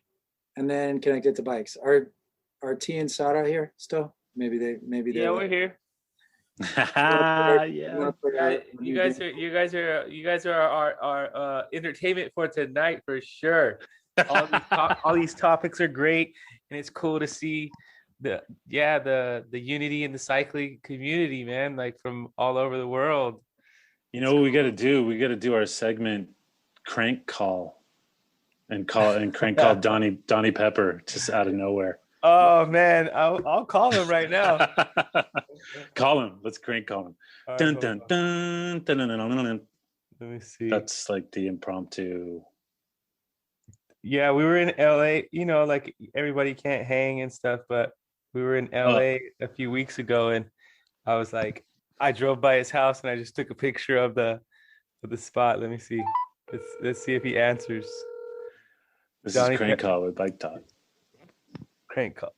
and then connect it to bikes. Are T and Sara here still? Maybe they Yeah, we're here. Yeah. You guys are our entertainment for tonight for sure. All these topics are great, and it's cool to see the unity in the cycling community, man, like from all over the world. You know what we got to do? We got to do our segment crank call and crank call Donnie Pepper just out of nowhere. Oh man, I'll call him right now. Call him. Let's crank call him. Right, Dun, dun, dun, dun, dun, dun, dun, dun. Let me see. That's like the impromptu. Yeah, we were in LA, like everybody can't hang and stuff, but we were in LA a few weeks ago, and I was like, I drove by his house and I just took a picture of the spot. Let me see. Let's see if he answers. This is crank call with Bike Talk. Crank call.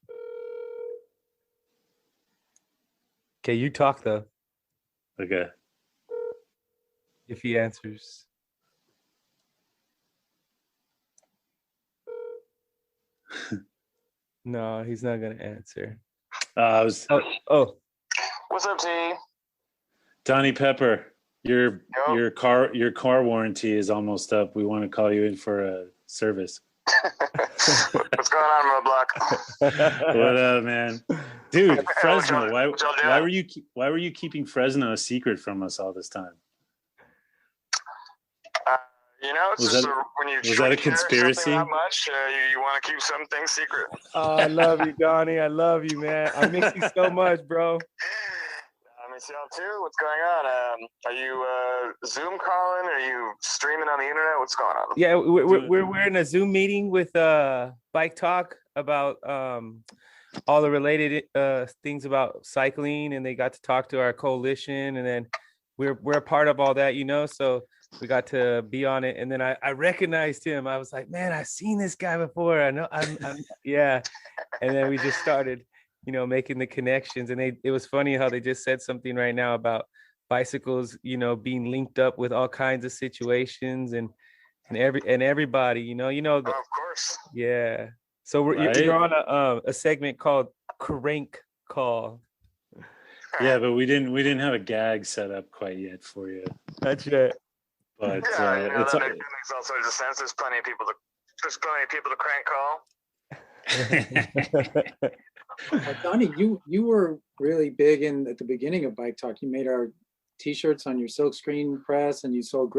Okay, you talk though. Okay. If he answers. No, he's not gonna answer. What's up, T? Donnie Pepper, your car warranty is almost up. We want to call you in for a service. What's going on, my block? What up, man? Dude, Fresno. Why were you keeping Fresno a secret from us all this time? It's when you was that a conspiracy? That much, you want to keep some things secret. Oh, I love you, Donnie. I love you, man. I miss you so much, bro. I miss y'all too. What's going on? Are you Zoom calling? Are you streaming on the internet? What's going on? Yeah, we're in a Zoom meeting with Bike Talk about all the related things about cycling, and they got to talk to our coalition, and then we're a part of all that, so we got to be on it. And then I recognized him. I was like, man, I've seen this guy before. I know I'm yeah. And then we just started, making the connections. And it was funny how they just said something right now about bicycles, being linked up with all kinds of situations and everybody, of course. Yeah. So you're on a segment called Crank Call. Yeah, but we didn't have a gag set up quite yet for you. That's right. But it's that makes all sorts of sense. There's plenty of people to crank call. Donnie, you were really big at the beginning of Bike Talk. You made our T-shirts on your silkscreen press, and you sold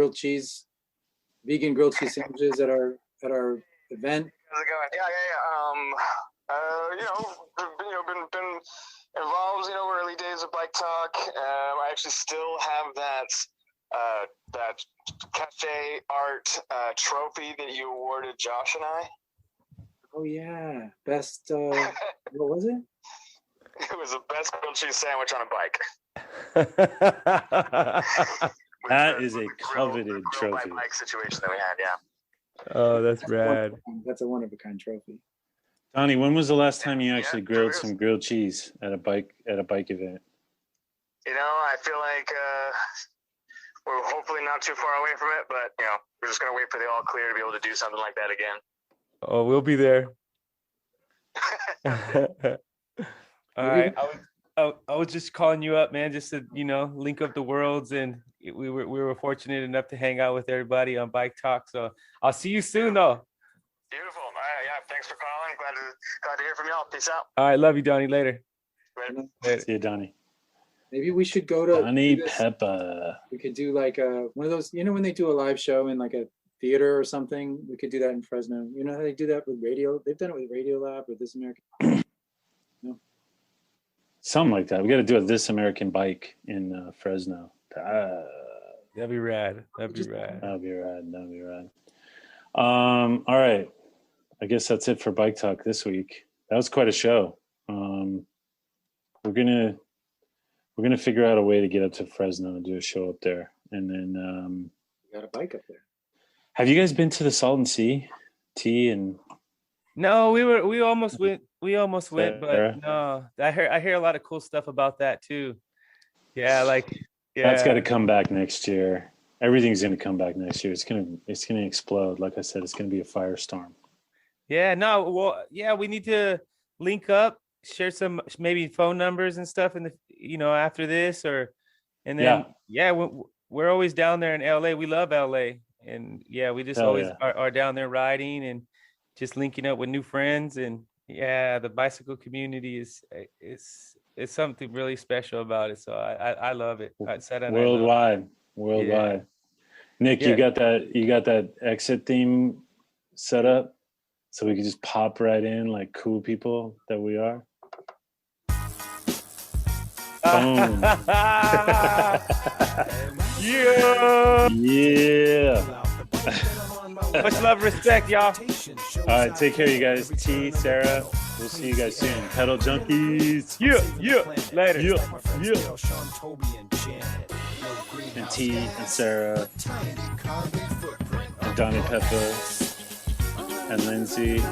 vegan grilled cheese sandwiches at our event. How's it going? Been involved. Early days of Bike Talk. I actually still have that cafe art trophy that you awarded Josh and I. Oh yeah, best. What was it? It was the best grilled cheese sandwich on a bike. That is a coveted trophy. Bike situation that we had, yeah. Oh, that's rad. That's a one-of-a-kind trophy. Donnie, when was the last time you actually grilled some grilled cheese at a bike event? I feel like we're hopefully not too far away from it, but we're just gonna wait for the all clear to be able to do something like that again. Oh, we'll be there. All right. I was just calling you up, man, just to link up the worlds, and we were fortunate enough to hang out with everybody on Bike Talk. So I'll see you soon, though. Beautiful. Thanks for calling. Glad to hear from y'all. Peace out. All right, love you, Donnie. Later. See you, Donnie. Maybe we should go to Donnie Peppa. We could do like one of those, when they do a live show in like a theater or something. We could do that in Fresno. You know how they do that with radio? They've done it with Radiolab or This American. No. Something like that. We got to do a This American Bike in Fresno. That'd be rad. That'd be rad. That'd be rad. All right. I guess that's it for Bike Talk this week. That was quite a show. We're gonna figure out a way to get up to Fresno and do a show up there, and then You got a bike up there. have you guys been to the Salton Sea? T and No, we almost went, but Sarah? no, I hear a lot of cool stuff about that too. Yeah, That's got to come back next year. Everything's gonna come back next year. It's gonna explode. Like I said, it's gonna be a firestorm. Yeah, no, well, yeah, we need to link up, share some maybe phone numbers and stuff in the after this, and then we're always down there in LA. We love LA, and we just always are down there riding and just linking up with new friends. And the bicycle community is something really special about it. So I love it. Worldwide. Yeah. Nick, you got that exit theme set up so we can just pop right in like cool people that we are. Boom. Yeah. Much love, respect, y'all. All right, take care, you guys. T, Sarah, we'll see you guys soon. Pedal junkies. Yeah. Later. And T and Sarah and Donnie Peppa and Lindsay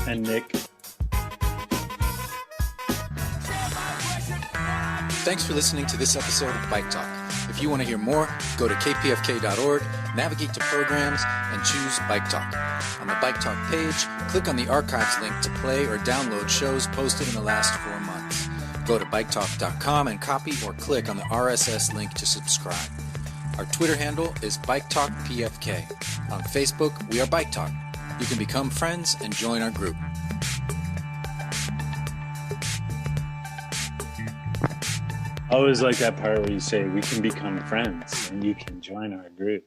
and Nick. Thanks for listening to this episode of Bike Talk. If you want to hear more, go to kpfk.org, navigate to programs, and choose Bike Talk. On the Bike Talk page, click on the archives link to play or download shows posted in the last 4 months. Go to biketalk.com and copy or click on the RSS link to subscribe. Our Twitter handle is BikeTalkPFK. On Facebook, we are Bike Talk. You can become friends and join our group. I always like that part where you say we can become friends and you can join our group.